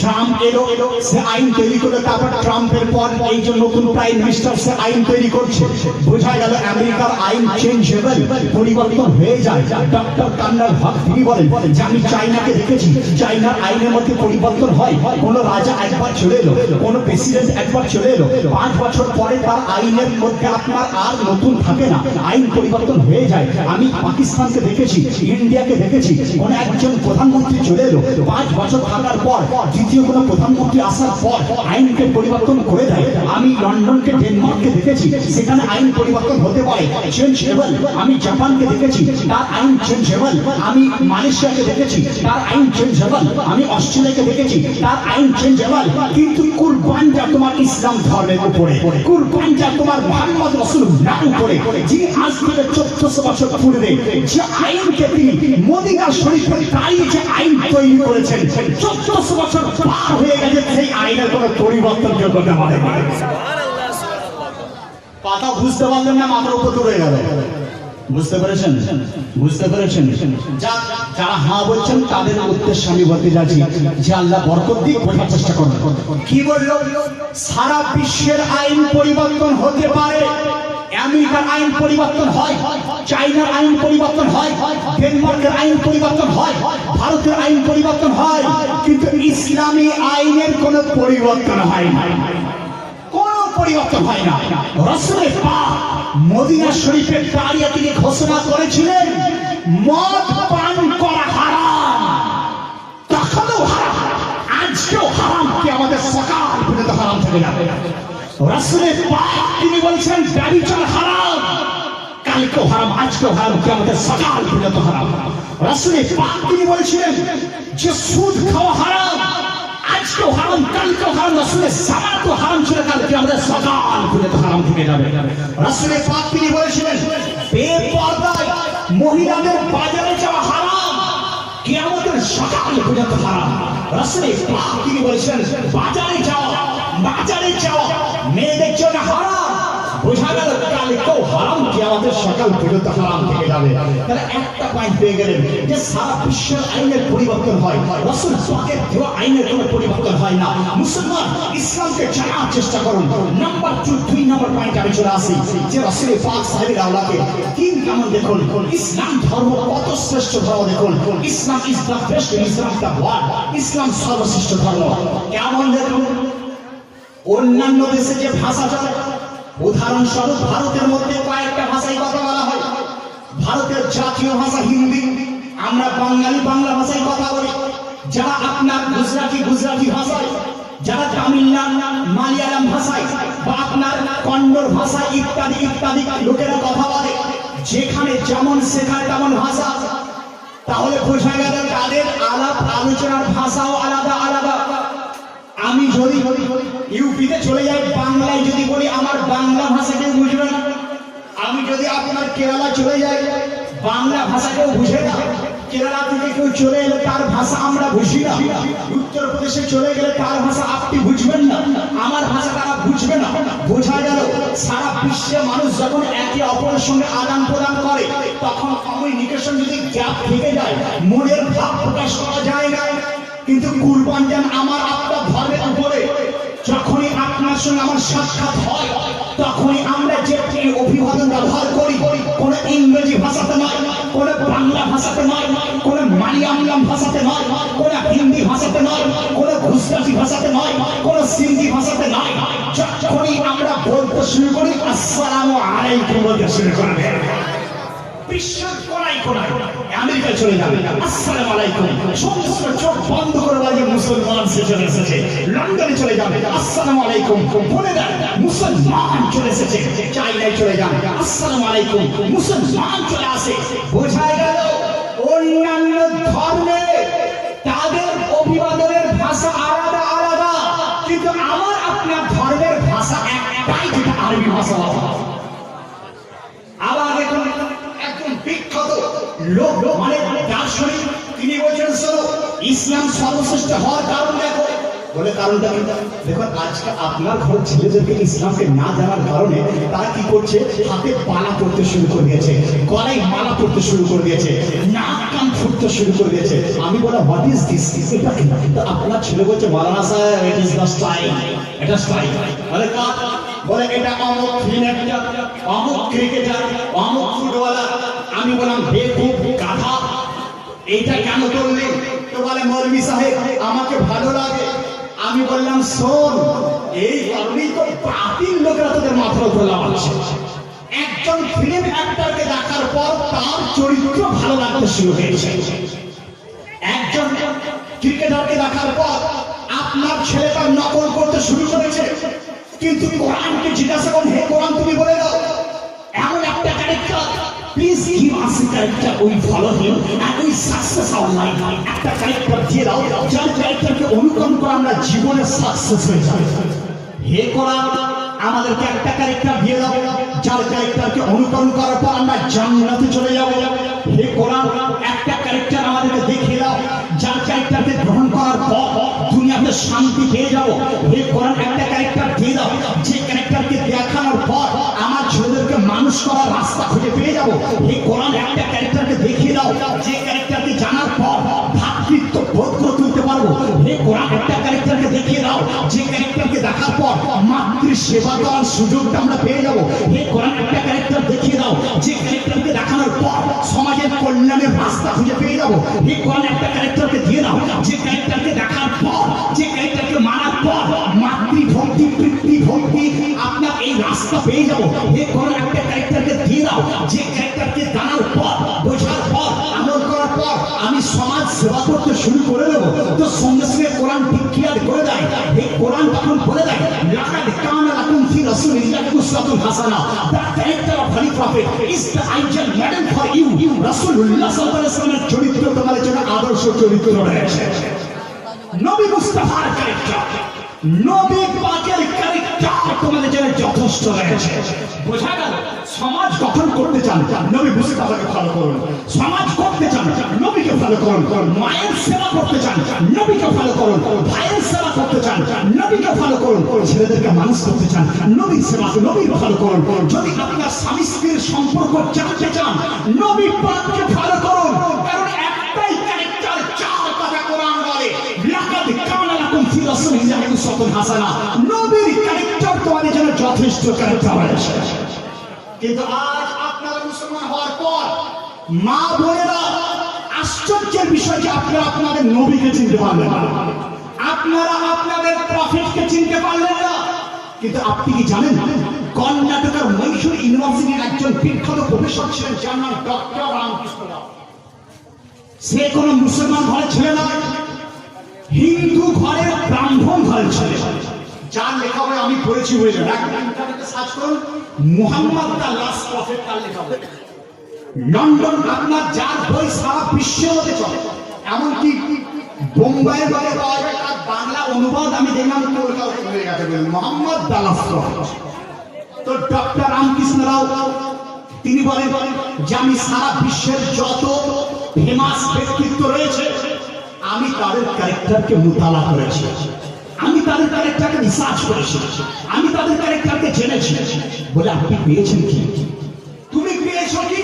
ট্রাম্প এলো, সে আইন তৈরি করলো, তারপর ট্রাম্পের পর এই যে নতুন প্রাইম মিনিস্টার সে আইন তৈরি করছে। বোঝা গেল আমেরিকার আইন চেঞ্জেবল, পরিবর্তন হয়ে যায়। ডক্টর কারনাইল হক তিনি বলেন যে আমি চাইনাকে দেখেছি, চাইনার আইনের মধ্যে পরিবর্তন হয়। কোন রাজা একবার চলে এলো, কোন প্রেসিডেন্ট একবার চলে এলো, 5 বছর পরে তার আইনের মধ্যে আপনার আর নতুন থাকে না, আইন পরিবর্তন হয়ে যায়। আমি পাকিস্তানকে দেখেছি, ইন্ডিয়াকে দেখেছি, কোন একজন প্রধানমন্ত্রী চলে এলো, 5 বছর থাকার পর দ্বিতীয় কোন প্রধানমন্ত্রী আসার পর আইনকে পরিবর্তন করে দেয়। আমি লন্ডনকে, ডেনমার্ককে দেখেছি, সেখানে আইন পরিবর্তন হতে পারে, চেঞ্জেবল। আমি জাপানকে দেখেছি, তার আইন চেঞ্জেবল। আমি মালয়েশিয়াকে দেখেছি, তার আইন চেঞ্জেবল। আমি অস্ট্রেলিয়াকে দেখেছি, তার আইন চেঞ্জেবল। কিন্তু কুরবানটা তোমার ইসলাম ধর্মের উপরে, কুরবানটা তোমার মুহাম্মদ রাসূলুল্লাহ উপরে, যিনি আজ থেকে 1400 বছর পূর্বে যে আইনকে তিনি মদিনা শরীফে দাঁড়িয়ে যে আইন তৈরি করেছেন, 1400 বছর পার হয়ে গেছে, সেই আইনের কোনো পরিবর্তন যোগ্যতা মানে কথা বুঝতে পারলেন না, মাথার উপর তুলে গেল। বুঝতে পেরেছেন? বুঝতে পেরেছেন? যারা হ্যাঁ বলছেন তাদের উদ্দেশ্যে আমি বলতে যাচ্ছি যে আল্লাহ বরকত দিয়ে বোঝার চেষ্টা করুন। কি বলল? সারা বিশ্বের আইন পরিবর্তন হতে পারে। আমেরিকার আইন পরিবর্তন হয়, চাইনার আইন পরিবর্তন হয়, ডেনমার্কের আইন পরিবর্তন হয়, ভারতের আইন পরিবর্তন হয়, কিন্তু ইসলামী আইনের কোনো পরিবর্তন হয় না, কোনো পরিবর্তন হয় না। রাসূল পাক মদিনা শরীফে দাঁড়িয়ে তিনি ঘোষণা করেছিলেন মদ পান করা হারাম, তখনও হারাম, আজকেও হারাম, কি আমাদের সকাল পর্যন্ত হারাম থেকে যাবে। রাসূল পাক তিনি বলছেন ব্যভিচার হারাম, কালকেও হারাম, আজকেও হারাম, কি আমাদের সকাল পর্যন্ত হারাম। রাসূল পাক তিনি বলছিলেন যে সুদ খাওয়া হারাম, আজকেও হারাম, কালকেও হারাম। রাসূলের জামাতও হারাম ছিল, কালকে আমাদের সকাল পর্যন্ত হারাম থেকে যাবে। রাসূল পাক তিনি বলেছিলেন বেপরদায় মহিলাদের বাজারে যাওয়া হারাম, কিয়ামতের সকাল পর্যন্ত হারাম। রাসূল পাক তিনি বলেছিলেন বাজারে যাওয়া মেয়েদের জন্য হারাম, বোঝা গেল কালকেও হারাম, কিয়ামতের সকাল পর্যন্ত হারাম থেকে যাবে। তাহলে একটা পয়েন্ট পেয়ে গেলেন যে সারা বিশ্বের আইনের পরিবর্তন হয়, রাসূল পাকের দেওয়া আইনের কোনো পরিবর্তন হয় না। মুসলমান ইসলামকে জানার চেষ্টা করুন। নাম্বার 2 নম্বর পয়েন্ট আমি চলে আসি যে রাসূল পাক সাহেবের আওলাকে তিন কেমন দেখুন, ইসলাম ধর্ম কত শ্রেষ্ঠ ধর্ম দেখুন। Islam is the best, Islam the world, ইসলাম সর্বশ্রেষ্ঠ ধর্ম। কেমন দেখুন, অন্যান্য দেশে যে ভাষা চলে, উদাহরণস্বরূপ ভারতের মধ্যে কয়েকটা ভাষায় কথা বলা হয়। ভারতের জাতীয় ভাষা হিন্দি, আমরা বাঙালি বাংলা ভাষায় কথা বলি। যারা আপনার গুজরাটি ভাষায়, যারা তামিলনাড়ু মালয়ালম ভাষায় বা আপনার কন্নড় ভাষা ইত্যাদি লোকেরা কথা বলে, যেখানে যেমন সেখানে তেমন ভাষা। তাহলে বোঝা গেল তাদের আলাপ আলোচনার ভাষাও আলাদা আলাদা। আমি যদি ইউপিতে চলে যাই, বাংলায় যদি বলি আমার বাংলা ভাষা কেউ বুঝবে না। আমি যদি আপনার কেরালা চলে যাই, বাংলা ভাষা কেউ বুঝে না। কেরালা থেকে কেউ চলে এলে তার ভাষা আমরা বুঝি না। উত্তরপ্রদেশে চলে গেলে তার ভাষা আপনি বুঝবেন না, আমার ভাষা তারা বুঝবে না। বোঝা গেল সারা বিশ্বে মানুষ যখন একে অপরের সঙ্গে আদান প্রদান করে, তখন কমিউনিকেশন যদি গ্যাপ থেকে যায়, মনের ভাব প্রকাশ করা যায় না। কিন্তু কুরবান দেন আমার আপনার ধর্মের উপরে। যখনই আপনার সঙ্গে আমার সাক্ষাৎ হয়, তখনই আমরা যে অভিবাদন ব্যবহার করি, কোন ইংরেজি ভাষাতে নয়, কোন বাংলা ভাষাতে নয়, কোন মালয়ালম ভাষাতে নয়, কোন হিন্দি ভাষাতে নয়, কোন গুজরাটি ভাষাতে নয়, কোন সিন্ধি ভাষাতে নয়। যখনই আমরা বলতে শুরু করি আসসালামু আলাইকুম বলতে শুরু করবে। বিশ্বের কোনায় আমেরিকায় চলে যাবে আসসালামু আলাইকুম, সমস্ত চোখ বন্ধ করে বলে মুসলমান চলে এসেছে। লন্ডনে চলে যাবে আসসালামু আলাইকুম বলে দেন মুসলমান চলে এসেছে। চাইনায় চলে যাবে আসসালামু আলাইকুম, মুসলমান চলে আসে। বোঝা গেল অন্যান্য ধর্মে তাদের অভিবাদনের ভাষা আলাদা আলাদা, কিন্তু আমার আপনার ধর্মের ভাষা একটাই, যেটা আরবি ভাষা। আবার দেখুন একজন বিখ্যাত লোক মানে দার্শনিক, তিনি বলছেন শোনো ইসলাম সর্বশ্রেষ্ঠ হওয়ার কারণ দেখো। বলে কারণটা কি? দেখুন আজকে আপনার ঘর ছেলেদেরকে ইসলামকে না জানার কারণে তারা কি করছে, হাতে পালা পড়তে শুরু করে দিয়েছে, গলায় মালা পড়তে শুরু করে দিয়েছে, নাক কান ফুটতে শুরু করে দিয়েছে। আমি বলা হোয়াট ইজ দিস, এটা কি? আপনার ছেলে বলছে মাওলানা সাহেব ইট ইজ দ্য স্টাইল, এটা স্টাইল। বলে কার? বলে এটা অমুক ক্রিকেটার, অমুক ক্রিকেটার, অমুক ফুটবলার। আমি বললাম বেকুব গাধা, এইটা কেন করলে? তো বলে মৌলভী সাহেব আমাকে ভালো লাগে। আমি বললাম শোন, এই কারণেই তো বাতিল লোকেরা তোদের মাথার উপর লাগাচ্ছে। একজন ফিল্ম অ্যাক্টরকে দেখার পর তার চরিত্র ভালো লাগতে শুরু হয়েছে। একজন ক্রিকেটারকে দেখার পর আপনার ছেলেটা নকল করতে শুরু করেছে। কিন্তু কোরআনকে জিজ্ঞাসা করুন, হে কোরআন তুমি বলে দাও এমন একটা character, please give us a character, we follow him and we success our life. একটা ক্যারেক্টার দিয়ে দাও যার ক্যারেক্টারকে অনুকরণ করে আমরা জীবনে সাকসেস হয়ে যাই। হে কোরআন আমাদেরকে একটা ক্যারেক্টার দিয়ে দাও যার ক্যারেক্টারকে অনুকরণ করার পর আমরা জান্নাতে চলে যাব। হে কোরআন একটা ক্যারেক্টার আমাদেরকে দেখিয়ে দাও যার ক্যারেক্টারকে গ্রহণ করার পর দুনিয়াতে শান্তি পেয়ে যাব। হে কোরআন একটা ক্যারেক্টার দিয়ে দাও যে ক্যারেক্টারকে দেখানোর পর আমার ছেলেদেরকে মানুষ করার রাস্তা খুঁজে পেয়ে যাব। হে কোরআন একটা ক্যারেক্টারকে দেখিয়ে দাও যে ক্যারেক্টারকে জানার পর ভাতৃত্ব বোধ করে তুলতে পারবো। হে কোরআন একটা ক্যারেক্টারকে দেখিয়ে দাও যে ক্যারেক্টারকে দেখার পর মাতৃ সেবা করার সুযোগটা আমরা পেয়ে যাব। হে কোরআন একটা ক্যারেক্টার দেখিয়ে দাও যে ক্যারেক্টারকে দেখানোর পর সমাজের কল্যাণের রাস্তা খুঁজে পেয়ে যাব। হে কোরআন একটা ক্যারেক্টারকে দিয়ে দাও যে ক্যারেক্টারকে দেখার পর, যে ক্যারেক্টারকে মানার পর মাতৃভক্তি পিতৃভক্তি আপনার এই রাস্তা পেয়ে যাব। হে কোরআন একটা ক্যারেক্টারকে দিয়ে দাও যে ক্যারেক্টারকে জানার পর, বোঝার পর, আমল করার পর আমি সমাজ সেবা করতে শুরু করে দেবো। তো সঙ্গে সঙ্গে কোরআন ডিক্লিয়ার করে দেয়, এই কোরআন তখন বলে দেয় লাকাদ কানা লাকুম ফি রাসূলিল্লাহি উসওয়াতুন হাসানা, the character of holy prophet is the ideal model for you. রাসূলুল্লাহ সাল্লাল্লাহু আলাইহি ওয়াসাল্লামের চরিত্র তোমাদের জন্য আদর্শ চরিত্র রয়েছে। নবী মুস্তাফার ক্যারেক্টার নবী পাকের ক্যারেক্টার তোমাদের জন্য যথেষ্ট রয়েছে। বোঝা গেল? সমাজ গঠন করতে চান, নবী মুস্তাফাকে ফলো করুন। সমাজ করতে চান, নবীকে ফলো করুন। মায়ের সেবা করতে চান, নবীকে ফলো করুন। ভাইয়ের সেবা করতে চান, নবীকে ফলো করুন। ছেলেদেরকে মানুষ করতে চান, নবীর সেবা, নবীর ফলো করুন। যদি আপনার স্বামী স্ত্রীর সম্পর্ক জানতে চান, নবী পাককে ফলো করুন। কারণ একটাই ক্যারেক্টার, চার কথা কোরআন বলে, লাকাদ কানা লাকুম ফি রাসূলিল্লাহি উসওয়াতুন হাসানা। নবীর ক্যারেক্টার তোমাদের জন্য যথেষ্ট ক্যারেক্টার রয়েছে। কিন্তু আজ আপনারা মুসলমান হওয়ার পর মা বোনেরা, আশ্চর্যের বিষয় যে আপনারা আপনাদের নবীকে চিনতে পারলেন না, আপনারা আপনাদের প্রফেটকে চিনতে পারলেন না। কিন্তু আপনি কি জানেন, কর্ণাটকের মহীশূর ইউনিভার্সিটির একজন বিখ্যাত প্রফেসর ছিলেন, যার নাম ডক্টর রামকৃষ্ণ রাও। সে কোনো মুসলমান ঘরের ছেলে নয়, হিন্দু ঘরের ব্রাহ্মণ ঘরের ছেলে। যার লেখা বই আমি পড়েছি, বুঝলেন? ইন্টারনেটে সার্চ করুন, মুহাম্মদ দ্য লাস্ট প্রফেট, তার লেখা বই। লন্ডন, আপনার যার বই সারা বিশ্বের মধ্যে চলে, এমনকি বোম্বাইয়ের বলে পাওয়া যায়, তার বাংলা অনুবাদ আমি দেখলাম কলকাতা হয়ে গেছে, মুহাম্মদ দ্য লাস্ট প্রফেট। তো ডক্টর রামকৃষ্ণ রাও তিনি বলেন যে আমি সারা বিশ্বের যত ফেমাস ব্যক্তিত্ব রয়েছে, আমি তাদের ক্যারেক্টারকে মুতালা করেছি, আমি তাদের ক্যারেক্টারকে রিসার্চ করেছি, আমি তাদের ক্যারেক্টারকে জেনেছি। বলে আপনি পেয়েছেন কি? তুমি পেয়েছো কি?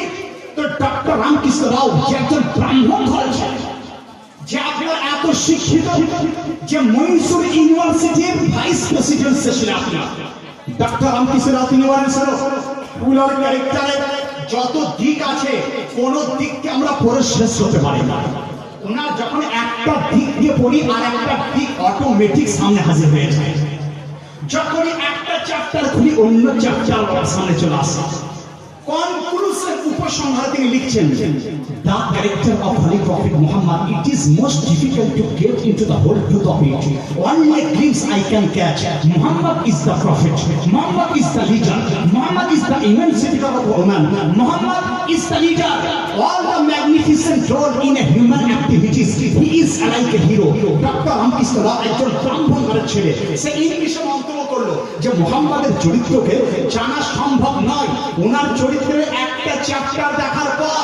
তো ডক্টর রামকৃষ্ণ রাও যে একজন ব্রাহ্মণ ঘরের ছেলে, যে আপনার এত শিক্ষিত, যে মহীশূর ইউনিভার্সিটির ভাইস প্রেসিডেন্ট ছিলেন আপনি, ডক্টর রামকৃষ্ণ রাও তিনি বলেন, পুলার ক্যারেক্টারের যত দিক আছে, কোন দিককে আমরা পড়ে শেষ করতে পারি না। ওনার যখন একটা দিক দিয়ে পড়ি, আর একটা দিক অটোমেটিক সামনে হাজির হয়ে যায়। যখনই একটা চ্যাপ্টার খুলি, অন্য চ্যাপ্টার সামনে চলে আসে। কনক্লুশন, উপসংহার তিনি লিখছেন, the character of Holy Prophet Muhammad, it is most difficult to get into the whole truth of it. Only a glimpse I can catch. Muhammad is the prophet, Muhammad is the leader, Muhammad is the emancipator of woman, Muhammad is the leader. All the magnificent role in a human activities, he is like a hero. Dr. Ramkৃষ্ণ রাও একজন ব্রাহ্মণ ঘরের ছেলে, সে ইংলিশে মন্তব্য করলো যে মুহাম্মাদের চরিত্রকে জানা সম্ভব নয়। ওনার চরিত্রের একটা চ্যাপ্টার দেখার পর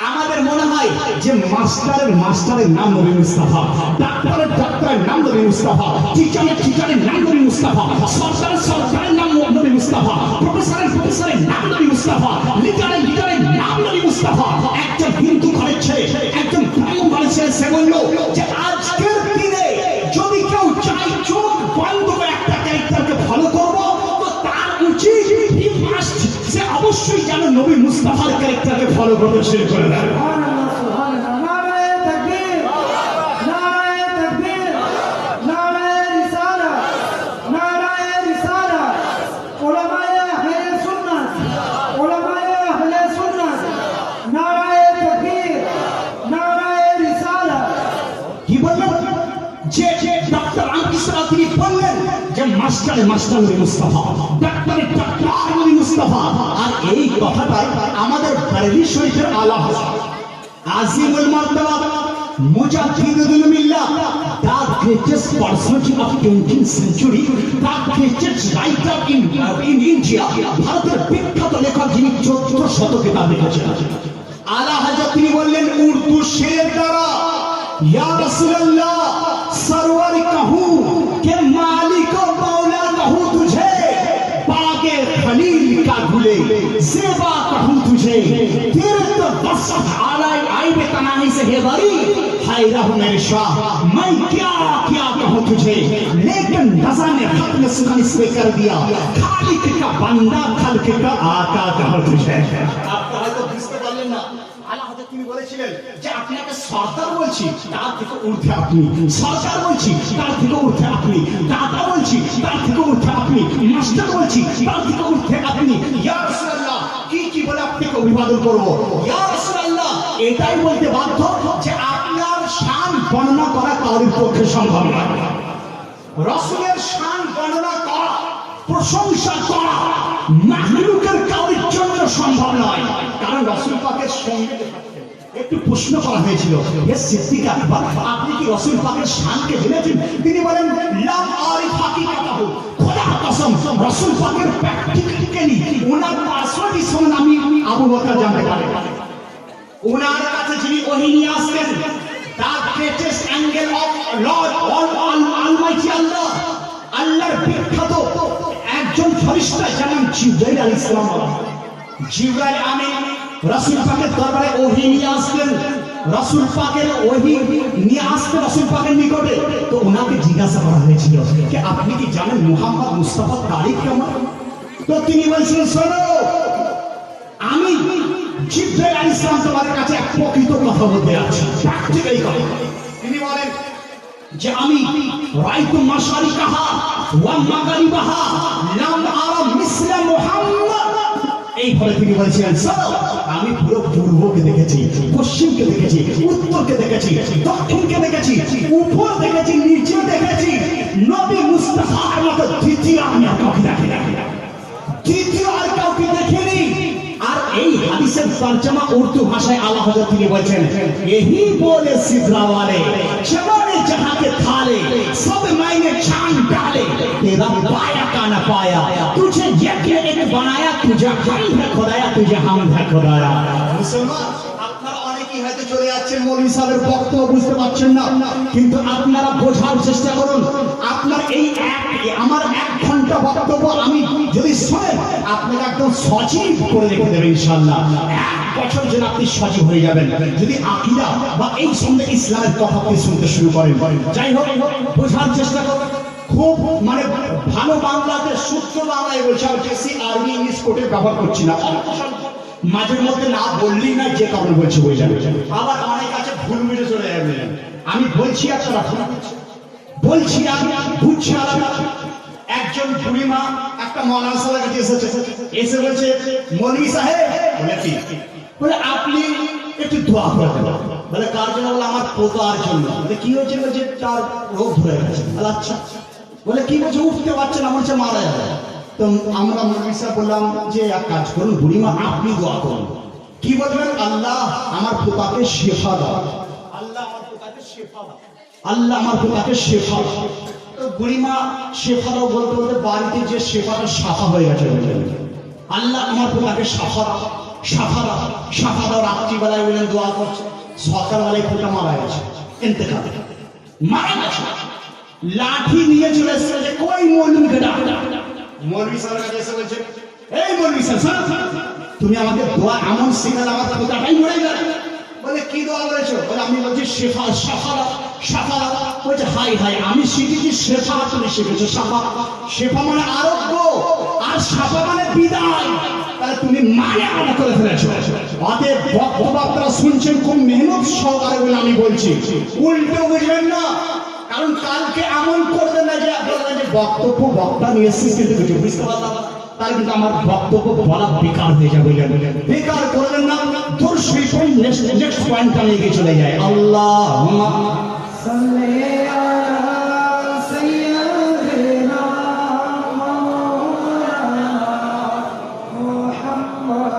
আমাদের মনে হয় যে মাস্টারের নাম নবী মুস্তাফা, ডাক্তারের নাম নবী মুস্তাফা, টিচারের নাম নবী মুস্তাফা, সরকারের নাম নবী মুস্তাফা, প্রফেসরের নাম নবী মুস্তাফা, লিডারের নাম নবী মুস্তাফা। একজন হিন্দু ঘরের ছেলে, একজন ব্রাহ্মণ ঘরের ছেলে, সে বলল যে আজকের দিনে যদি কেউ চাই চোখ বন্ধ করে একটা ক্যারেক্টারকে ফলো করবো, তো তার উচিত সে অবশ্যই যেন নবী মুস্তাফার ক্যারেক্টারকে ফলো করতে শুরু করে দেয়। কি বললেন? যে ডক্টর রামকৃষ্ণ রাও তিনি বললেন যে মাস্টার নবী মুস্তাফা, ডাক্তারের ডাক্তার নবী মুস্তাফা। আর এই কথাটাই আমাদের বারেলি শরীফের আলা হযরত Azimul মারতাবা মুজাদ্দিদুল মিল্লাহ, the greatest personality of 18th century, the greatest writer in India, ভারতের বিখ্যাত লেখক যিনি 14 শতকে তার লিখেছেন, আলা হযরত তিনি বললেন উর্দু শের দ্বারা, या रसूल अल्लाह सरवर कहूं के मालिक और मौला कहूं तुझे, बागे खलील का गुले ज़ेबा कहूं तुझे, तेरे तो बस आई बेतनाही से है बरी, हाय रहू मेरे शाह मैं क्या क्या कहूं तुझे, लेकिन रज़ा ने खत में सुखन इस पे कर दिया, खालिक का बंदा खल्क का आका कहूं तुझे। आपको হয়তো বুঝতে পারলেন না, আলা হযরত তিনি বলেছিলেন যে আপনাকে সরদার বলছি, তার থেকে ঊর্ধ্বে আপনি, সরকার বলছি তার থেকে ঊর্ধ্বে আপনি, দাদা বলছি তার থেকে ঊর্ধ্বে আপনি, মাস্টার বলছি তার থেকে ঊর্ধ্বে আপনি। ইয়া রাসূলুল্লাহ কি বলে আপনাকে অভিবাদন করব? ইয়া রাসূলুল্লাহ এটাই বলতে বাধ্য যে আপনার শান বর্ণনা করা কারোর পক্ষে সম্ভব নয়। রাসূলের শান বর্ণনা করা, প্রশংসা করা মাহলুকের কারোর জন্য সম্ভব নয়, কারণ রাসূল পাকের সঙ্গে থাকতেন। একটু প্রশ্ন করা হয়েছিল, হে সিদ্দিক আকবর, আপনি কি রাসূল পাকের শানকে জেনেছেন? তিনি বলেন, লাম আরিফ হাকিকাতাহু, খোদার কসম রাসূল পাকের প্র্যাকটিক্যালি ওনার পার্সোনালি সম্বন্ধে আমি আবু বকর জানতে পারি। ওনার কাছে যিনি ওহী নিয়ে আসতেন, the greatest angel of lord almighty Allah, আল্লাহর বিখ্যাত একজন ফেরেশতা যেমন জিবরাইল আলাইহিস সালাম। জিবরাইল আমিন রাসূল পাকের দরবারে ওহী নিয়ে আসতেন, রাসূল পাকের ওহী নিয়ে আসতেন রাসূল পাকের নিকটে। তো ওনাকে জিজ্ঞাসা করা হয়েছিল যে আপনি কি জানেন মুহাম্মদ মুস্তাফার তারিখ কেমন? তো তিনি বলছিলেন, শোনো, আমি জিবরাইল আলাইহিস সালাম তোমার কাছে এক প্রকৃত কথা বলতে আছি, প্র্যাকটিক্যালি কথা। তিনি বলেন যে আমি রাইতু মাশারিকাহা ওয়া মাগরিবাহা লাম আরা মিসলা মুহাম্মদ। এইভাবে তিনি বলেছিলেন, আমি পুরো পূর্বকে দেখেছি, পশ্চিমকে দেখেছি, উত্তরকে দেখেছি, দক্ষিণকে দেখেছি, উপর দেখেছি, নিচে দেখেছি, নবী মুস্তাফার মতো দ্বিতীয় আমি আর কাউকে দেখিনি, তৃতীয় আর কাউকে দেখিনি। আর এই হাদিসের তরজমা উর্দু ভাষায় আল্লাহ হযরত তিনি বলেছেন, यही बोले सिदरा वाले जमाने जहां के थाले सब मायने चांद डाले तेरा पाया का ना पाया तुझे एक बनाया तुझे हम है खुदाया तुझे हम है खुदाया। मुसलमान আপনারা অনেকেই হয়তো চলে যাচ্ছেন, মৌলভী সাহেবের বক্তব্য বুঝতে পারছেন না, কিন্তু আপনারা বোঝার চেষ্টা করুন। আপনার এই আমার 1 ঘন্টা বক্তব্য আমি যদি শোনেন, আপনাকে একদম সজীব করে রেখে দেবে ইনশাআল্লাহ। 1 বছর যেন আপনি সজীব হয়ে যাবেন যদি আকীদা বা এই সঙ্গে ইসলামের কথা আপনি শুনতে শুরু করেন। যাই হোক, বোঝার চেষ্টা করুন। খুব মানে ভালো বাংলাতে শুদ্ধ বাংলায় বলছি, আমি বেশি আরবি ইংলিশ কোটে ব্যবহার করছি না। মাঝে মধ্যে না বললেই না, যে কারণে বলছি বই যাবে, আবার অনেক কাছে ভুল বুঝে চলে যাবে। আমি বলছি একটা বলছি আমি বুঝছি আলাদা। একজন বুড়িমা একটা মৌলানা সাহেবের কাছে এসে বলছে, মৌলভী সাহেব, বলে আপনি একটু দোয়া করবেন। বলে কার জন্য? বলে আমার পোতার জন্য। বলে কি হয়েছে? বলছে তার রোগ ধরে গেছে। বলে আচ্ছা। বলে কি বলছে? উঠতে পারছে না, বলছে মারা যাবে। তো আমরা মৌলভী সাহেব বললাম যে এক কাজ করুন বুড়িমা, আপনি দোয়া করুন। কি বলবেন? আল্লাহ আমার পোতাকে শেফা দাও, আল্লাহ আমার পোতাকে শেফা দাও, আল্লাহ আমার পোতাকে শেফা দাও। তো বুড়িমা শেফারাও বলতে বলতে বাড়িতে যে শেফাটা সাফা হয়ে গেছে, আল্লাহ আমার পোতাকে সাফা দাও, সাফা দাও, সাফা দাও। রাত্রিবেলায় বললেন দোয়া করছে, সকালবেলায় পোতা মারা গেছে, ইন্তেকাল, মারা গেছে। লাঠি নিয়ে চলে এসেছে যে কই মৌলভীকে ডাক। মৌলভী সাহেবের কাছে এসে বলছে, এই মৌলভী সাহেব, তুমি আমাকে দোয়া এমন শিখালে আমার পোতাটাই মরে গেল। বলে কি দোয়া বলেছো? বলে আমি বলছি শেফা, সাফা দাও, সাফা দাও। বলছে হাই হাই, আমি শিখেছি শেফা, তুমি শিখেছো সাফা। শেফা মানে আরোগ্য, আর সাফা মানে বিদায়। তাহলে তুমি মানে আলাদা করে ফেলেছো। অতএব বক্তব্য আপনারা শুনছেন খুব মেহনত সহকারে বলে আমি বলছি, উল্টো বুঝবেন না। কারণ কালকে এমন করবেন না যে বলবেন যে বক্তব্য বক্তা নিয়ে এসেছিস কিন্তু কিছু বুঝতে পারলাম না, তাহলে কিন্তু আমার বক্তব্য বলা বেকার হয়ে যাবে। বেকার করবেন না। তোর সেই নেক্সট পয়েন্ট আমি এগিয়ে চলে যাই। আল্লাহুম্মা সাল্লি আলা সাইয়্যিদিনা মাওলানা মুহাম্মদ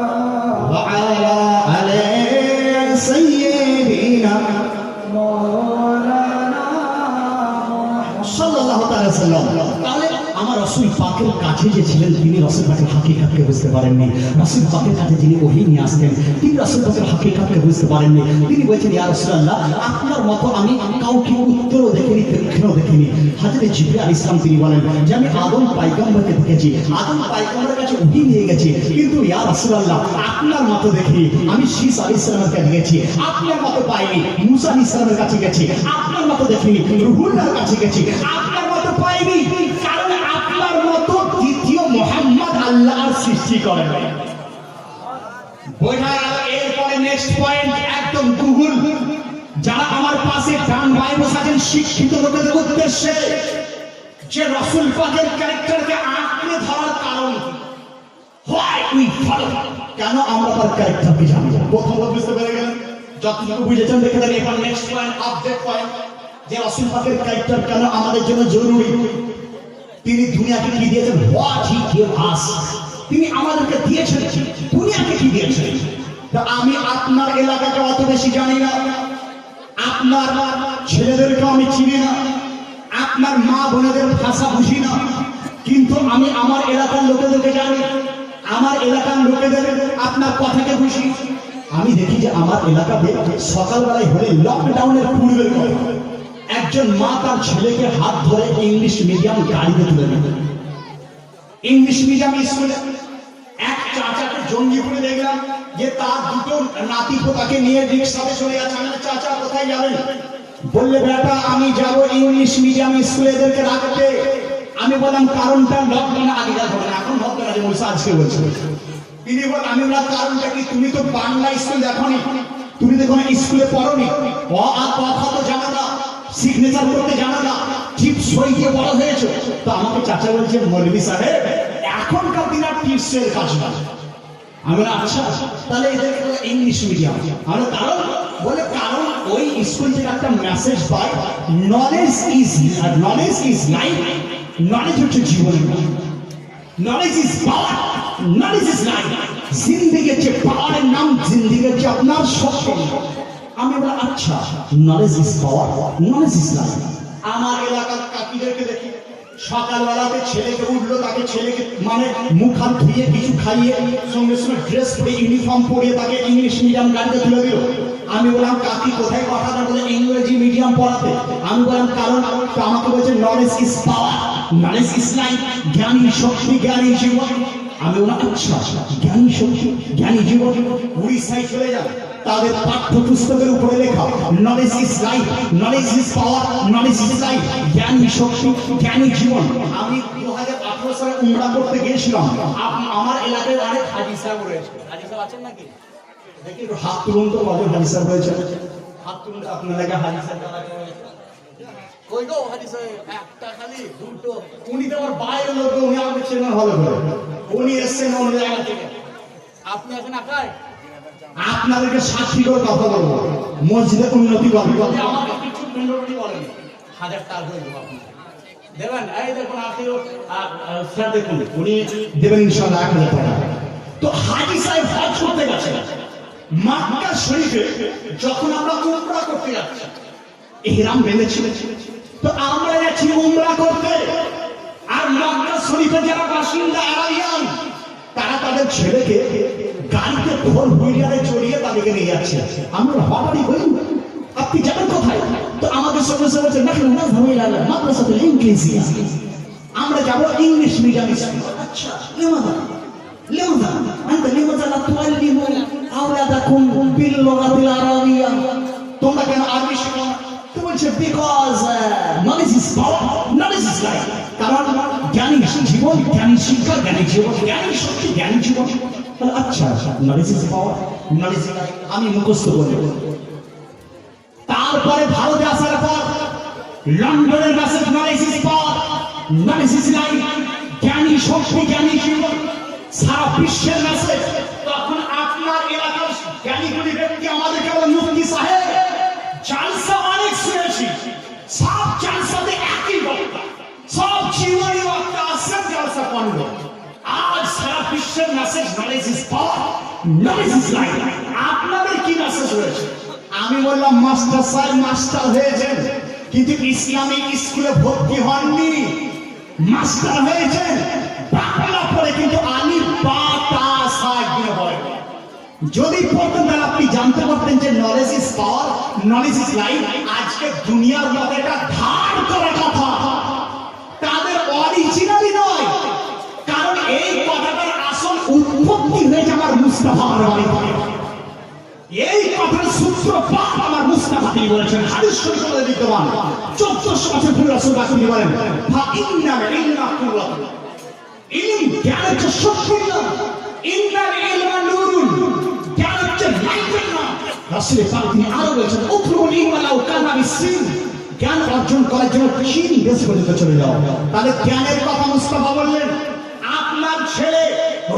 ওয়া আলা আলি সাইয়্যিদিনা মাওলানা মুহাম্মদ সাল্লাল্লাহু তাআলা সাল্লাম। তাহলে আমার রাসূল পাকের কাছে যে ছিলেন, তিনি রাসূল পাকের হাকিকাতকে বুঝতে পারেননি। রাসূল পাকের কাছে যিনি ওহী নিয়ে আসতেন, তিনি রাসূল পাকের হাকিকাতকে বুঝতে পারেননি। তিনি বলেছেন, ইয়া রাসূলুল্লাহ, আপনার মতো আমি কাউকে উত্তরও দেখিনি, দক্ষিণও দেখিনি। হযরত জিবরাইল আলাইহিস সালাম তিনি বলেন যে আমি আদম পয়গম্বরকে দেখেছি, আদম পয়গম্বরের কাছে ওহী নিয়ে গেছি, কিন্তু ইয়া রাসূলুল্লাহ আপনার মতো দেখিনি। আমি শীস আলাইহিস সালামের কাছে গেছি, আপনার মতো পাইনি। মুসা আলাইহিস সালামের কাছে গেছি, আপনার মতো দেখিনি। রুহুল্লাহর কাছে গেছি, আপনার মতো পাইনি। কারণ আপনার মতো দ্বিতীয় মুহাম্মদ আল্লাহর সৃষ্টি করেন। বোঝা গেল? এরপরে নেক্সট পয়েন্ট একদম গুগল, যারা আমার পাশে ডান ভাই বসাছেন শিক্ষিত লোকেদের উদ্দেশ্যে, যে রাসূল পাকের ক্যারেক্টারকে আঁকড়ে ধরার কারণ হোয়াই উই ফলো, কেন আমরা তার ক্যারেক্টারকে জানি না। প্রথম বুঝতে পেরে গেলেন? যতটুকু বুঝেছেন দেখে দেন। এবার নেক্সট পয়েন্ট, আপডেট পয়েন্ট, যে রাসূল পাকের ক্যারেক্টার কেন আমাদের জন্য জরুরি। তিনি দুনিয়াকে কি দিয়েছেন? What he gave us. তিনি আমাদেরকে দিয়েছেন, দুনিয়াকে কি দিয়েছেন? তা আমি আপনার এলাকাকে অত বেশি জানি না, আপনার ছেলেদেরকে আমি চিনি না, আপনার মা বোনেদের ভাষা বুঝি না, কিন্তু আমি আমার এলাকার লোকেদেরকে জানি, আমার এলাকার লোকেদের আপনার কথাকে বুঝি। আমি দেখি যে আমার এলাকাতে সকালবেলায় হলে লকডাউনের পূর্বের কথা, একজন মা তার ছেলেকে হাত ধরে ইংলিশ মিডিয়াম গাড়িতে তুলে দেবে। ইংলিশ মিডিয়াম স্কুলে এক চাচাকে জঙ্গিপুরে দেখলাম যে তার দুটো নাতি পোতাকে নিয়ে রিক্সাতে চলে যাচ্ছে। আমি বললাম, চাচা কোথায় যাবেন? বললে, বেটা আমি যাব ইংলিশ মিডিয়াম স্কুলে এদেরকে রাখতে। আমি বললাম কারণটা, লকডাউনে আগে যাবো না, এখন ভক্তরা যে বলছে আজকে বলছে। তিনি বলেন, আমি বললাম কারণটা কি? তুমি তো বাংলা স্কুল দেখোনি, তুমি তো কোনো স্কুলে পড়োনি, অ আ ক খ তো জানো না, সিগনেচার করতে জানো না, টিপ সই দিয়ে বড় হয়েছে। তো আমাকে চাচা বলছে, মৌলভী সাহেব এখনকার দিনে টিপসের কাজ না। আমি বললাম, আচ্ছা তাহলে এদেরকে ইংলিশ মিডিয়াম। আমরা কারণ বলে, কারণ ওই স্কুল থেকে একটা মেসেজ পাই, নলেজ ইজ লাইফ, নলেজ হচ্ছে জীবন, knowledge is power, knowledge is life. জিন্দেগি হচ্ছে পাওয়ারের নাম, জিন্দেগি হচ্ছে আপনার সত্য। আমি বললাম, আচ্ছা knowledge is power, knowledge is life. আমার এলাকার কাকিদেরকে দেখি সকালবেলাতে ছেলেকে উঠলো, তাকে ছেলেকে মানে মুখ হাত ধুয়ে কিছু খাইয়ে সঙ্গে সঙ্গে ড্রেস পরে ইউনিফর্ম পরিয়ে তাকে ইংলিশ মিডিয়াম গাড়িতে তুলে দিল। আমি বললাম, কাকি কোথায় পাঠানো? বলে ইংরেজি মিডিয়াম পড়াতে। আমি বললাম কারণ? আমাকে বলছে knowledge is power, knowledge is life, জ্ঞানী শক্তি, জ্ঞানী জীবন। আমি বললাম, আচ্ছা জ্ঞানী শক্তি, জ্ঞানী জীবন। উড়িষ্যায় চলে যান, তাদের পাঠ্যপুস্তকের উপরে লেখা knowledge is life, knowledge is power, knowledge is life, জ্ঞানী শক্তি, জ্ঞানী জীবন। আমি 2018 সালে উমরা করতে গিয়েছিলাম। আমার এলাকায় অনেক হাজি সাহেব রয়েছে। হাজি সাহেব আছেন নাকি? দেখি একটু হাত তুলুন তো, কজন হাজি সাহেব রয়েছে? হাত তুলুন। আপনার এলাকায় হাজি সাহেব কই গো? হাজি সাহেব একটা খালি দুটো। উনি তো আমার বাইরের লোক, উনি আমাকে চেনেন ভালো করে। উনি এসেছেন অন্য জায়গা থেকে। আপনি এখন একাই? আপনাদেরকে সাক্ষী করে কথা বলবো, মসজিদের উন্নতি করবে। আমাকে কিছু মেন্ডোরিটি বলেনি, 1000 টাকা হয়ে যাবে আপনি দেবেন। এই দেখুন আখির স্যার দেখুন, উনি দেবেন ইনশাআল্লাহ 1000 টাকা। তো হাজি সাহেব হজ করতে গেছেন মক্কা শরীফে। যখন আমরা উমরা করতে যাচ্ছি, ইহরাম বেঁধেছিলেন, তো আমরা যাচ্ছি উমরা করতে। আর মক্কা শরীফে যারা বাসিন্দা আরাবিয়ান, তারা তাদের ছেলেকে গাড়িতে ফোর হুইলারে চড়িয়ে তাদেরকে নিয়ে যাচ্ছে। আমরা হঠাৎই বলি, আপনি যাবেন কোথায়? তো আমাদের সঙ্গে সঙ্গে বলছে, মাদ্রাসাতুল ইংলিশিয়া, আমরা যাব ইংলিশ মিডিয়াম স্কুল। আচ্ছা লিমাযা আনতা লিমাযা লা তুআল্লিমু আওলাদাকুম বিল লুগাতিল আরাবিয়া? তোমরা কেন আরবি শেখো না? তো বলছে, because knowledge is power, knowledge is life. কারণ জ্ঞানী জীবন, জ্ঞানী শিক্ষা, জ্ঞানী জীবন, জ্ঞানী শক্তি, জ্ঞানী জীবন। আচ্ছা knowledge is power, knowledge is life আমি মুখস্থ করি। তারপরে ভারতে আসার পর লন্ডনের message, knowledge is power, knowledge is life, জ্ঞানী শক্তি, জ্ঞানী জীবন, সারা বিশ্বের মেসেজ। তখন আপনার এলাকার জ্ঞানীগুলি ব্যক্তি আমাদেরকে বলে, মুফতি সাহেব জালসা অনেক শুনেছি, সব জালসাতে একই বক্তা, সব জীবনী বক্তা আসেন জালসা পণ্ড। আজ সারা বিশ্বের message knowledge is power, knowledge is life. আপনাদের কি মেসেজ রয়েছে? আমি বললাম, মাস্টার সাহেব মাস্টার হয়েছেন, কিন্তু ইসলামিক স্কুলে ভর্তি হননি। মাস্টার হয়েছেন বাংলা পড়ে, কিন্তু আলিফ বা তা সা একদিনে পড়ে। যদি পড়তেন তাহলে আপনি জানতে পারতেন যে knowledge is power, knowledge is life আজকে দুনিয়ার মধ্যে একটা ধার করা কথা, তাদের অরিজিনালি নয়। কারণ এই কথাটার আসল উৎপত্তি হয়েছে আমার মুস্তাফার বাড়ি থেকে। এই কথার সূত্রপাত আমার মুস্তাফা তিনি বলেছেন, হাদিস শরীফে বিদ্যমান। 1400 বছর পূর্বে রাসূলুল্লাহ তিনি বলেন, ফা ইন্নাল ইলমা কুওয়াতুন, ইলম জ্ঞান হচ্ছে শক্তির নাম, ইন্নাল ইলমা নূরুন, জ্ঞান হচ্ছে লাইটের নাম। রাসূল পাক তিনি আরো বলেছেন, উতরুনি ওয়ালাউ কানা বিসিন, জ্ঞান অর্জন করার জন্য চীন দেশ পর্যন্ত চলে যাও। তাহলে জ্ঞানের কথা মুস্তাফা বললেন। আপনার ছেলে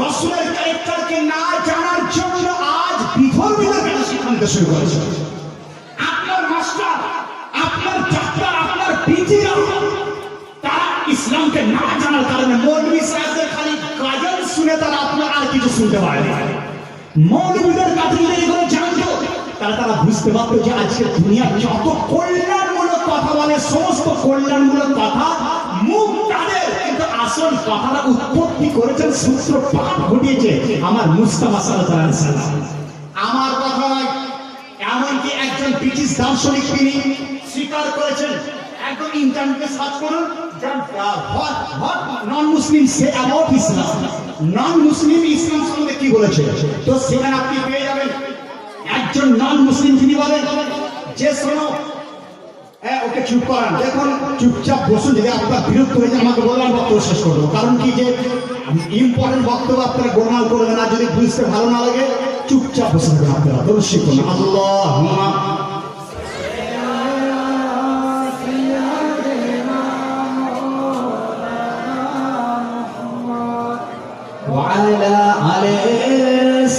রাসূলের ক্যারেক্টারকে না জানার জন্য আজ বিধর্মীদের কাছে শিক্ষা নিতে শুরু করেছে। আপনার মাস্টার, আপনার ডাক্তার, আপনার পিজিরা, তারা ইসলামকে না জানার কারণে মৌলভী সাহেবদের খালি গাজন শুনে তারা আপনার আর কিছু শুনতে পারে না। মৌলবীদের কাছে যদি এগুলো জানতো তারা বুঝতে পারতো যে আজকে দুনিয়ার যত কল্যাণমূলক কথা বলে সমস্ত কল্যাণমূলক কথা মুখ তাদের, কিন্তু আসল কথাটা উৎপত্তি করেছেন, সূত্রপাত ঘটিয়েছে আমার মুস্তাফা সাল্লাল্লাহু আলাইহি সাল্লাম। আমার কথা নয়, এমনকি একজন ব্রিটিশ দার্শনিক তিনি স্বীকার করেছেন, একদম ইন্টারনেটে সার্চ করুন, what non-Muslims say about Islam, non-Muslim ইসলাম সম্বন্ধে কি বলেছে, তো সেখানে আপনি পেয়ে যাবেন একজন নন মুসলিম তিনি বলেন যে শোনো, ওকে চুপ করান, দেখুন চুপচাপ বসুন, যদি আপনার বিরক্ত হয়ে যায় আমাকে বললাম বক্তব্য শেষ করবো, কারণ কি যে ইম্পর্টেন্ট বক্তব্য আপনারা গোলমাল করবেন না, যদি বুঝতে ভালো না লাগে চুপচাপ বসে থাকবেন আপনারা, তো শিখুন আল্লাহুম্মা وعلى آل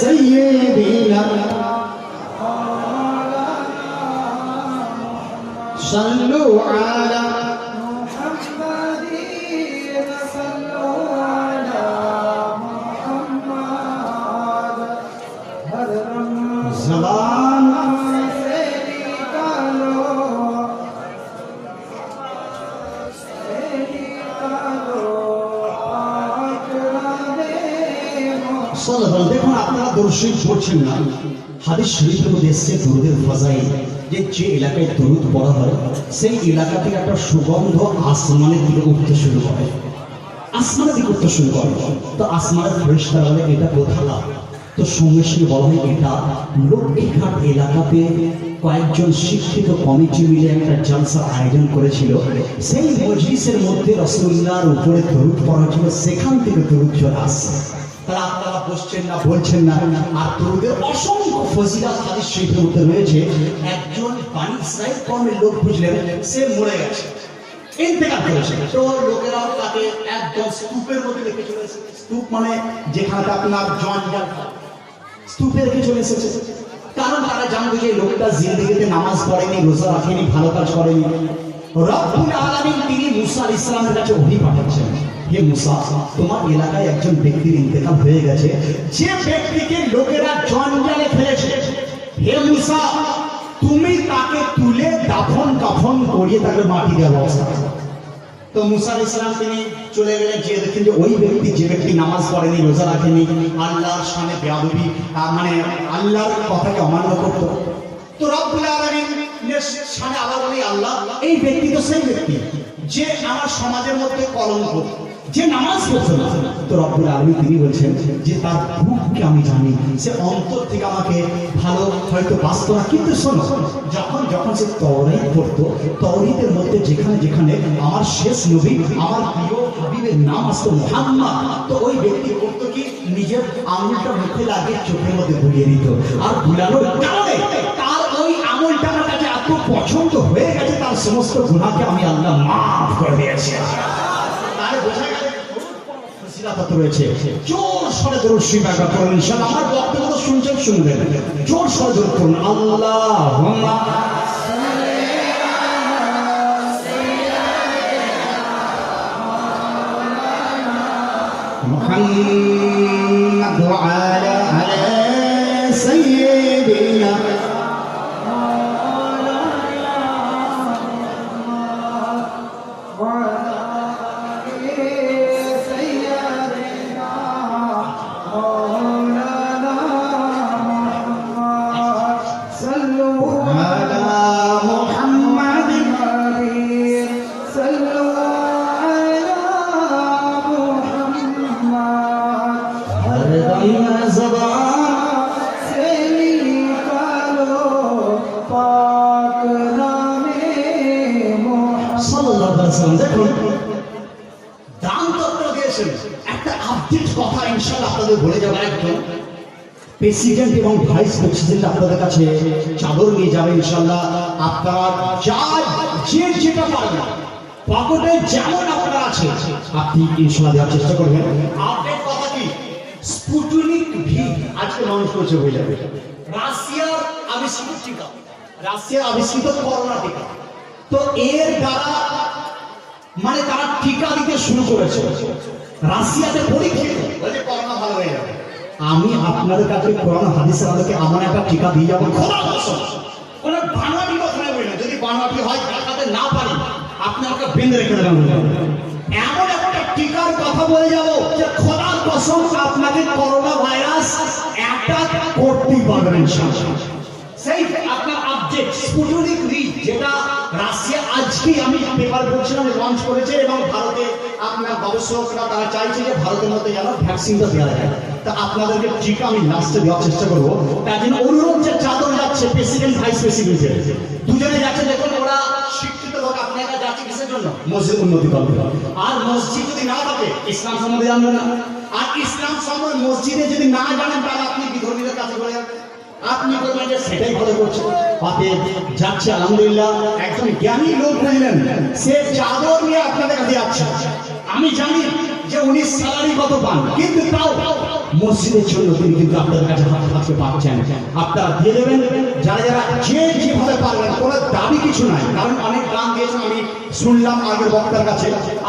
سيدنا صلوا على زبان দেখুন আপনারা দরুদ শরীফ পড়ছেন না, হাদিস শরীফের মধ্যে এসেছে দরুদের ফাজাইল, যে এলাকায় দরুদ পড়া হয় সেই এলাকা থেকে একটা সুগন্ধ আসমানের দিকে উঠতে শুরু করে, আসমানের দিকে উঠতে শুরু করে। তো আসমানের ফেরেশতারা বলে এটা কোথাকা, তো সঙ্গে সঙ্গে বলা হয় এটা লক্ষ্মীঘাট এলাকাতে কয়েকজন শিক্ষিত কমিটি মিলে একটা জলসার আয়োজন করেছিল, সেই মজলিসের মধ্যে রাসূলুল্লাহর উপরে দরুদ পড়া ছিল, সেখান থেকে দরুদ চলে আসছে। তারা আপনারা বসছেন না, বলছেন না, আর দরুদের অসংখ্য ফজিলত হাদিস শরীফের মধ্যে রয়েছে। একজন বানি ইসরাইল কওমের লোক বুঝলেন সে মরে গেছে, ইন্তেকাল করেছে, তো লোকেরা তাকে একদম স্তূপের মধ্যে রেখে চলে এসেছে। স্তূপ মানে যেখানে আপনার জঞ্জাল, স্তূপে রেখে চলে এসেছে, কারণ তারা জানতো যে লোকটা জিন্দেগিতে নামাজ পড়েনি, রোজা রাখেনি, ভালো কাজ করেনি। রব্বুল আলামিন তিনি মুসা আলাইহিস সালামের কাছে ওহী পাঠাচ্ছেন, হে মুসা তোমার এলাকায় একজন ব্যক্তির ইন্তেকাল হয়ে গেছে, যে ব্যক্তিকে লোকেরা জঞ্জালে ফেলেছে, হে মুসা তুমি তাকে তুলে দাফন কাফন করিয়ে তাকে মাটি দেওয়ার ব্যবস্থা করো। তো মুসা আলাইহিস সালাম তিনি চলে গেলেন, যে দেখেন যে ওই ব্যক্তি, যে ব্যক্তি নামাজ পড়েনি, রোজা রাখেনি, আল্লাহর সামনে বেয়াদবি, মানে আল্লাহর কথাকে অমান্য করত, তো রব্বুল আলামিনের সামনে আল্লাহ বলে আল্লাহ এই ব্যক্তি তো সেই ব্যক্তি যে আমার সমাজের মধ্যে কলঙ্ক, যে নামাজ পড়ছে না। তো রব্বুল আলামিন তিনি বলছেন যে তার বুককে আমি জানি, সে অন্তর থেকে আমাকে ভালো হয়তো বাসতো না, কিন্তু শোনো যখন যখন সে তাওরাত পড়তো, তাওরাতের মধ্যে যেখানে যেখানে আমার শেষ নবী আমার প্রিয় হাবিবের নাম আসতো মুহাম্মদ, তো ওই ব্যক্তি করতো কি নিজের আঙুলটা মুখে লাগিয়ে চোখের মধ্যে বুলিয়ে দিত, আর বুলানোর কারণে তার ওই আমলটা আমার কাছে এত পছন্দ হয়ে গেছে, তার সমস্ত গুনাহকে আমি আল্লাহ মাফ করে দিয়েছি। তাহলে বোঝা গেল ফজিলত রয়েছে। জোর সরে দরুদ শরীফ একবার পড়ুন, ইনশাআল্লাহ আমার বক্তব্য তো শুনছেন, শুনবেন, জোর সরে দরুদ পড়ুন, আল্লাহুম্মা মুহাম্মাদ ওয়া আলা সাইয়্যিদিনা দেখুন দান তত্ত্ব দিয়েছেন। একটা আপডেট কথা ইনশাআল্লাহ আপনাদের বলে যাবো, একদম প্রেসিডেন্ট এবং ভাইস প্রেসিডেন্ট আপনাদের কাছে চাদর নিয়ে যাবে ইনশাআল্লাহ। আপনারা যা যে যেটা পারবেন পকেটে যেমন আপনার আছে আপনি ইনশাআল্লাহ দেওয়ার চেষ্টা করবেন। আপডেট কথা কি, স্পুটনিক ভি আজকে লঞ্চ করছে, হয়ে যাবে রাশিয়ার আবিষ্কৃত টিকা, রাশিয়ার আবিষ্কৃত করোনা টিকা। তো এর দ্বারা মানে তারা টিকা দিতে শুরু করেছে, রাশিয়াতে পরীক্ষিত বলে করোনা ভালো হয়ে যাবে। আমি আপনাদের কাছে কোরআন হাদিসের আলোকে আমার একটা টিকা দিয়ে যাবো খোদার কসম। কোন বানোয়াটি কথা বলি না, যদি বানোয়াটি হয় দেখাতে না পারি আপনাকে বেঁধে রেখে দেবেন। এমন একটা টিকার কথা বলে যাবো যে খোদার কসম আপনাকে করোনা ভাইরাস অ্যাটাক করতেই পারবেন ইনশাআল্লাহ। সেই আপনার অবজেক্ট স্পুটনিক ভি, যেটা রাশিয়া আজকে আমি পেপার পড়ছিলাম লঞ্চ করেছে, এবং ভারতে আপনার গবেষকরা তারা চাইছে যে ভারতের মধ্যে যেন ভ্যাকসিনটা দেওয়া যায়। তা আপনাদেরকে টিকা আমি লাস্টে দেওয়ার চেষ্টা করবো। তার জন্য অনুরোধ যে চাদর যাচ্ছে প্রেসিডেন্ট ভাইস প্রেসিডেন্টের, দুজনে যাচ্ছে। দেখুন ওরা শিক্ষিত লোক, আপনারা যাচ্ছে কিসের জন্য? মসজিদ উন্নতি করবে। আর মসজিদ যদি না থাকে ইসলাম সম্বন্ধে জানবেন না, আর ইসলাম সম্বন্ধে মসজিদে যদি না জানেন তাহলে আপনি বিধর্মীদের কাছে বলে যাবেন, আপনি বলবেন যে সেটাই ভালো করছে। অতএব যাচ্ছে আলহামদুলিল্লাহ, একজন জ্ঞানী লোক বুঝলেন, সে চাদর নিয়ে আপনাদের কাছে যাচ্ছে। আমি জানি যে উনি স্যালারি কত পান, কিন্তু তাও মসজিদের জন্য তিনি কিন্তু আপনাদের কাছে হাত থাকতে পারছেন। আপনারা দিয়ে দেবেন যারা যারা যে যেভাবে পারবেন, কোনো দাবি কিছু নাই। কারণ অনেক দান দিয়েছেন আমি শুনলাম আগের বক্তার কাছে,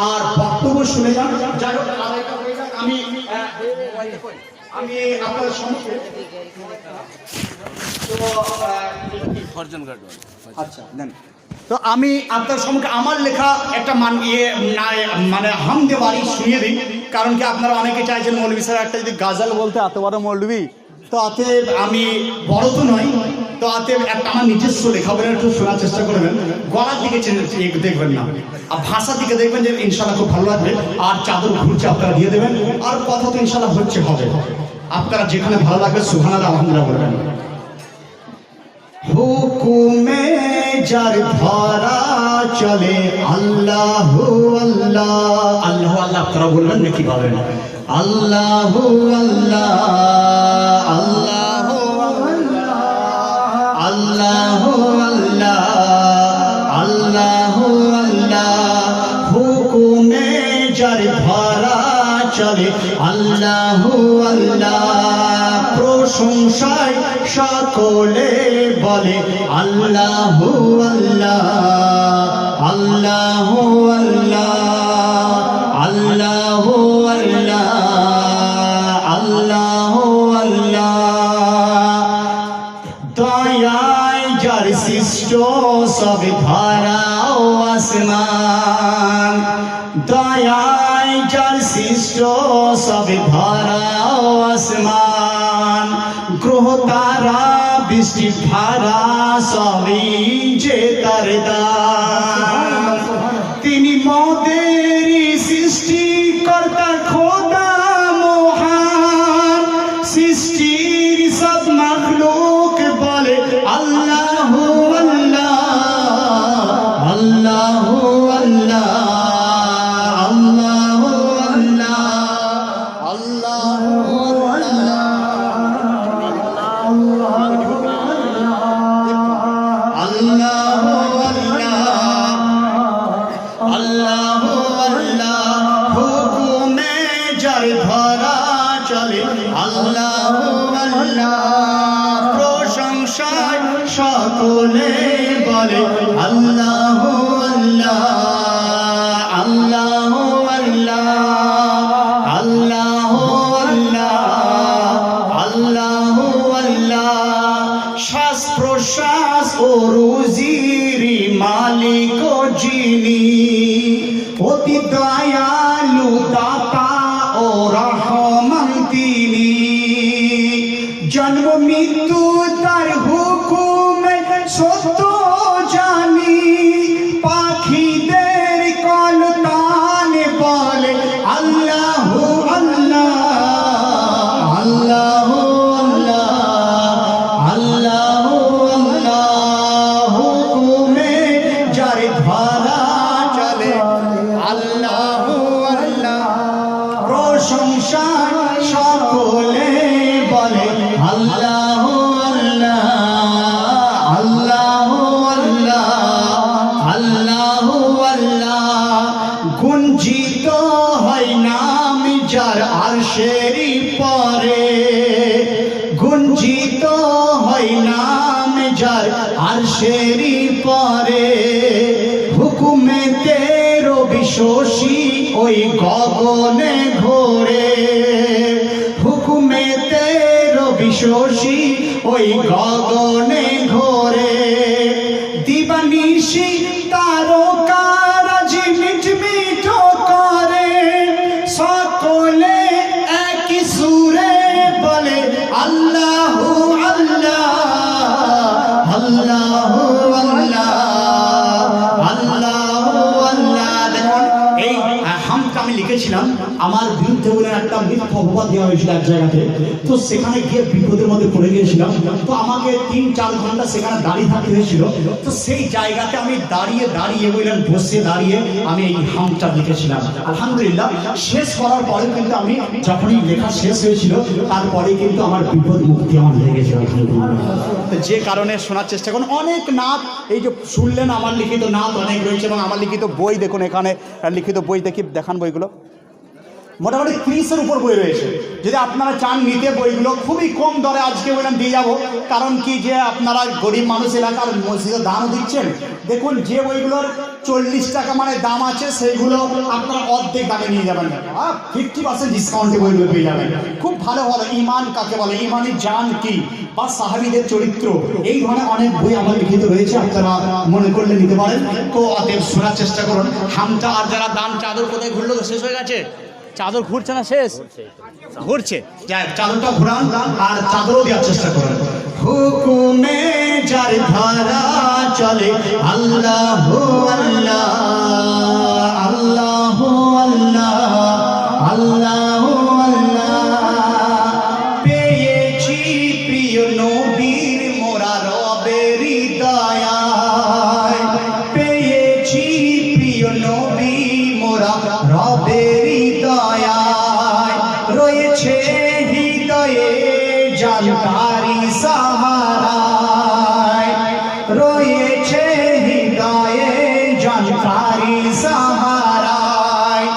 আর বক্তব্য শুনে যান। যাই হোক আরেকটা হয়ে যাক, আমি আপনাদের সম্মুখে আচ্ছা দেন। তো আমি আপনার সম্মুখে আমার লেখা একটা মানে হামদে বাড়ি শুনিয়ে দিই। কারণ কি আপনারা অনেকে চাইছেন মৌলভী স্যার একটা যদি গাজাল বলতে, এত বড় মৌলভী তো আতে আমি বড় তো নয়, তো আতে একটা আমার নিজস্ব লেখা বলে একটু শোনার চেষ্টা করবেন। গলার দিকে দেখবেন না, আর ভাষার দিকে দেখবেন যে ইনশাল্লাহ খুব ভালো লাগবে। আর চাদর ঘুরছে আপনারা দিয়ে দেবেন, আর কথা তো ইনশাল্লাহ হচ্ছে হবে। আপনারা যেখানে ভালো লাগবে সুবহানাল্লাহ আলহামদুলিল্লাহ বলবেন। হুকুমে যার ধরা চলে আল্লাহ আল্লাহ আল্লাহ আল্লাহ, আপনারা বলবেন নাকি পাবেন? আল্লাহ আল্লাহ আল্লাহ আল্লাহ আল্লাহ আল্লাহ আল্লাহ, হুকুমে যার ধরা চলে আল্লাহ আল্লাহ, প্রশংসায় সকলে বলে আল্লাহ আল্লাহ আল্লাহ আল্লাহ আল্লাহ আল্লাহ আল্লাহ আল্লাহ। দয়ায় যার সৃষ্ট সব ধরা ও আসমান, দয়ায় যার সৃষ্ট সব ধরা ও আসমান, গ্রহ তারা বৃষ্টি ধারা সবই যে তার দান। তিনি মোদের সৃষ্টিকর্তা খোদা মহান, সৃষ্টির সব মাখলুক বলে আল্লাহ আল্লাহ আল্লাহ আল্লাহ আল্লাহ আল্লাহ আল্লাহ আল্লাহ, হুকুমে যার ধরা চলে আল্লাহ আল্লাহ, প্রশংসায় সকলে বলে আল্লাহ আল্লাহ আল্লাহ আল্লাহ আল্লাহ আল্লাহ আল্লাহ আল্লাহ। শ্বাস প্রশ্বাস ও রুজির মালিক যিনি, অতি দয়ালু দাতা ও রহমান তিনি, জন্ম মৃত্যু তার হুকুমে সত্য জানি, পাখিদের কলতান বলে আল্লাহ আল্লাহ আল্লাহ আল্লাহ আল্লাহ আল্লাহ, হুকুমে যার ধরা চলে আল্লাহ আল্লাহ, প্রশংসা সকলে বলে আল্লাহ আল্লাহ আল্লাহ আল্লাহ আল্লাহ আল্লাহ। গুঞ্জিত হয় নাম যার আরশেরই পরে, গুঞ্জিত হয় নাম যার আরশেরই পরে, হুকুমেতে রবি শশী ওই গগনে ঘোরে, হুকুমেতে রবি শশী ওই গগনে ঘোরে, দিবানিশি তারকারা ঝিমিট মিট করে, সকলে একই সুরে বলে আল্লাহু আল্লাহ আল্লাহু আল্লাহ আল্লাহু আল্লাহ। দেখুন এই হামটা আমি লিখেছিলাম, আমার বিরুদ্ধে বলে একটা মিথ্যা অপবাদ দেওয়া হয়েছিল এক জায়গাতে, তো সেখানে গিয়ে বিপদের মধ্যে পড়ে গিয়েছিলাম, তো আমাকে 3-4 ঘন্টা সেখানে দাঁড়িয়ে থাকতে হয়েছিল। তো সেই জায়গাতে আমি দাঁড়িয়ে বললাম বসে দাঁড়িয়ে আমি এই হামটা লিখেছিলাম। আলহামদুলিল্লাহ শেষ করার পরে কিন্তু আমি যখনই লেখা শেষ হয়েছিল তারপরে কিন্তু আমার বিপদ মুক্তি আমার লেগেছিল। তো যে কারণে শোনার চেষ্টা করুন। অনেক নাত এই যে শুনলেন, আমার লিখিত নাত অনেক রয়েছে এবং আমার লিখিত বই দেখুন, এখানে লিখিত বই দেখি দেখান বইগুলো, মোটামুটি 30-এর উপর বই রয়েছে। যদি আপনারা চান নিতে বইগুলো খুবই কম দরে আজকে বললাম দিয়ে যাবো, কারণ কি যে আপনারা গরিব মানুষ এলাকার মসজিদে দানও দিচ্ছেন। দেখুন যে বইগুলোর 40 টাকা মানে দাম আছে সেইগুলো আপনারা অর্ধেক দামে নিয়ে যাবেন, 50% ডিসকাউন্টে বইগুলো পেয়ে যাবেন। খুব ভালো ভালো ইমান কাকে বলে, ইমানি জান কি, বা সাহাবীদের চরিত্র, এই ধরনের অনেক বই আমার লিখিত রয়েছে, আপনারা মনে করলে নিতে পারেন। তো অতএব শোনার চেষ্টা করুন হামটা। আর যারা দান চাদর কোথায় ঘুরলো, শেষ হয়ে গেছে চাদর, ঘুরছে না শেষ ঘুরছে, চাদরটা ঘুরান আর চাদরও দেওয়ার চেষ্টা করেন। হুকুমে যার ধারা চলে আল্লাহু আল্লাহ আল্লাহু আল্লাহ আল্লাহু আল্লাহ। পেয়েছি প্রিয় নবীর মোরা রবের দয়ায়, পেয়েছি প্রিয় নবী মোরা রবের দয়ায়, রয়েছে হৃদয়ে জানকারি সাহারায়, রয়েছে হৃদয়ে জানকারি সাহারায়।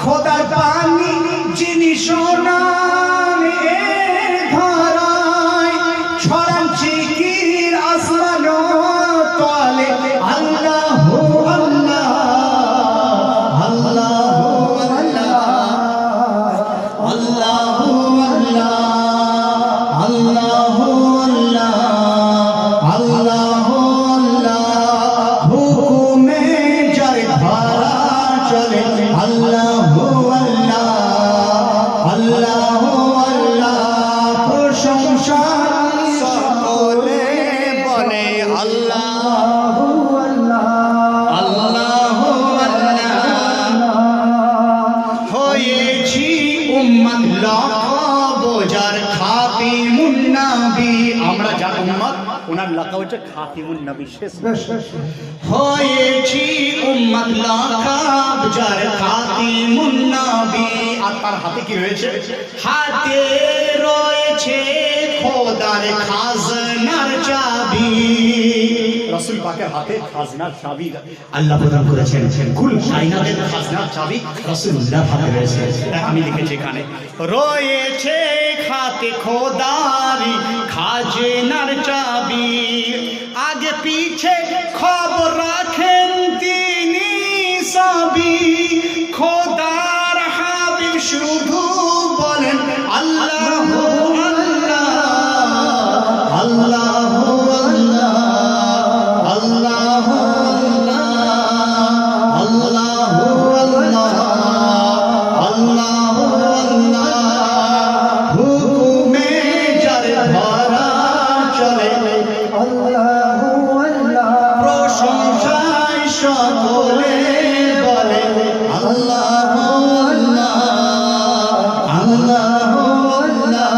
খোদার পানি যিনি সোনার ধারায়, ছড়ান জিকির আসমান তলে আল্লাহু আল্লাহ আল্লাহু আল্লাহ আল্লাহু আল্লাহ আল্লাহু আল্লাহ আল্লাহু আল্লাহ। হুকুমে যার ধারা চলে আল্লাহু আল্লাহ আল্লাহু আল্লাহ। প্রশংসা সকলে বলে আল্লাহু আল্লাহ আল্লাহু আল্লাহ। হয়েছি উম্মত লকব যার খাতিমুন নবী, আমরা যার উম্মত ওনার লকব হচ্ছে খাতিমুন নবী, শেষ। হয়েছি উম্মত লকব যার খাতিমুন নবী। আর তার হাতে কি রয়েছে? হাতে রয়েছে খোদার খাজনার চাবি। রাসূল পাকের হাতে খাজনার চাবি আল্লাহ প্রদান করেছেন। কুল কায়নাতের খাজনার চাবি রাসূলুল্লাহর হাতে রয়েছে। আমি লিখেছি এখানে রয়েছে হাতে খোদারি খাজনার চাবি, আগে পিছে খবর রাখেন তিনি সবই। খোদার হাবিব শুধু বলেন আল্লাহু আল্লাহ আল্লাহু আল্লাহ আল্লাহু আল্লাহ আল্লাহু আল্লাহ আল্লাহু আল্লাহ। হুকুমে যার ধারা চলে আল্লাহু আল্লাহ। প্রশংসায় সকলে বলে আল্লাহু আল্লাহ আল্লাহু আল্লাহ।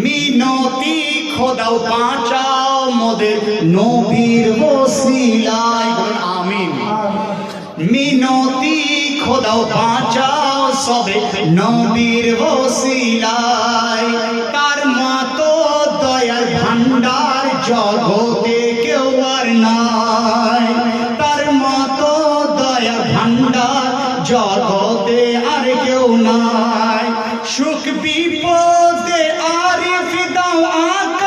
মিনতি খোদাও বাঁচাও মোদের নবীর ওসিলায়, আমিন। মিনতি খোদাও বাঁচাও সবে নবীর ওসিলায়, তার মতো দয়ার ভান্ডার জগতে কেউ আর নাই, তার মতো দয়ার ভান্ডার জগতে আর কেউ নাই। সুখ বিপদে আরিফ দাও আকা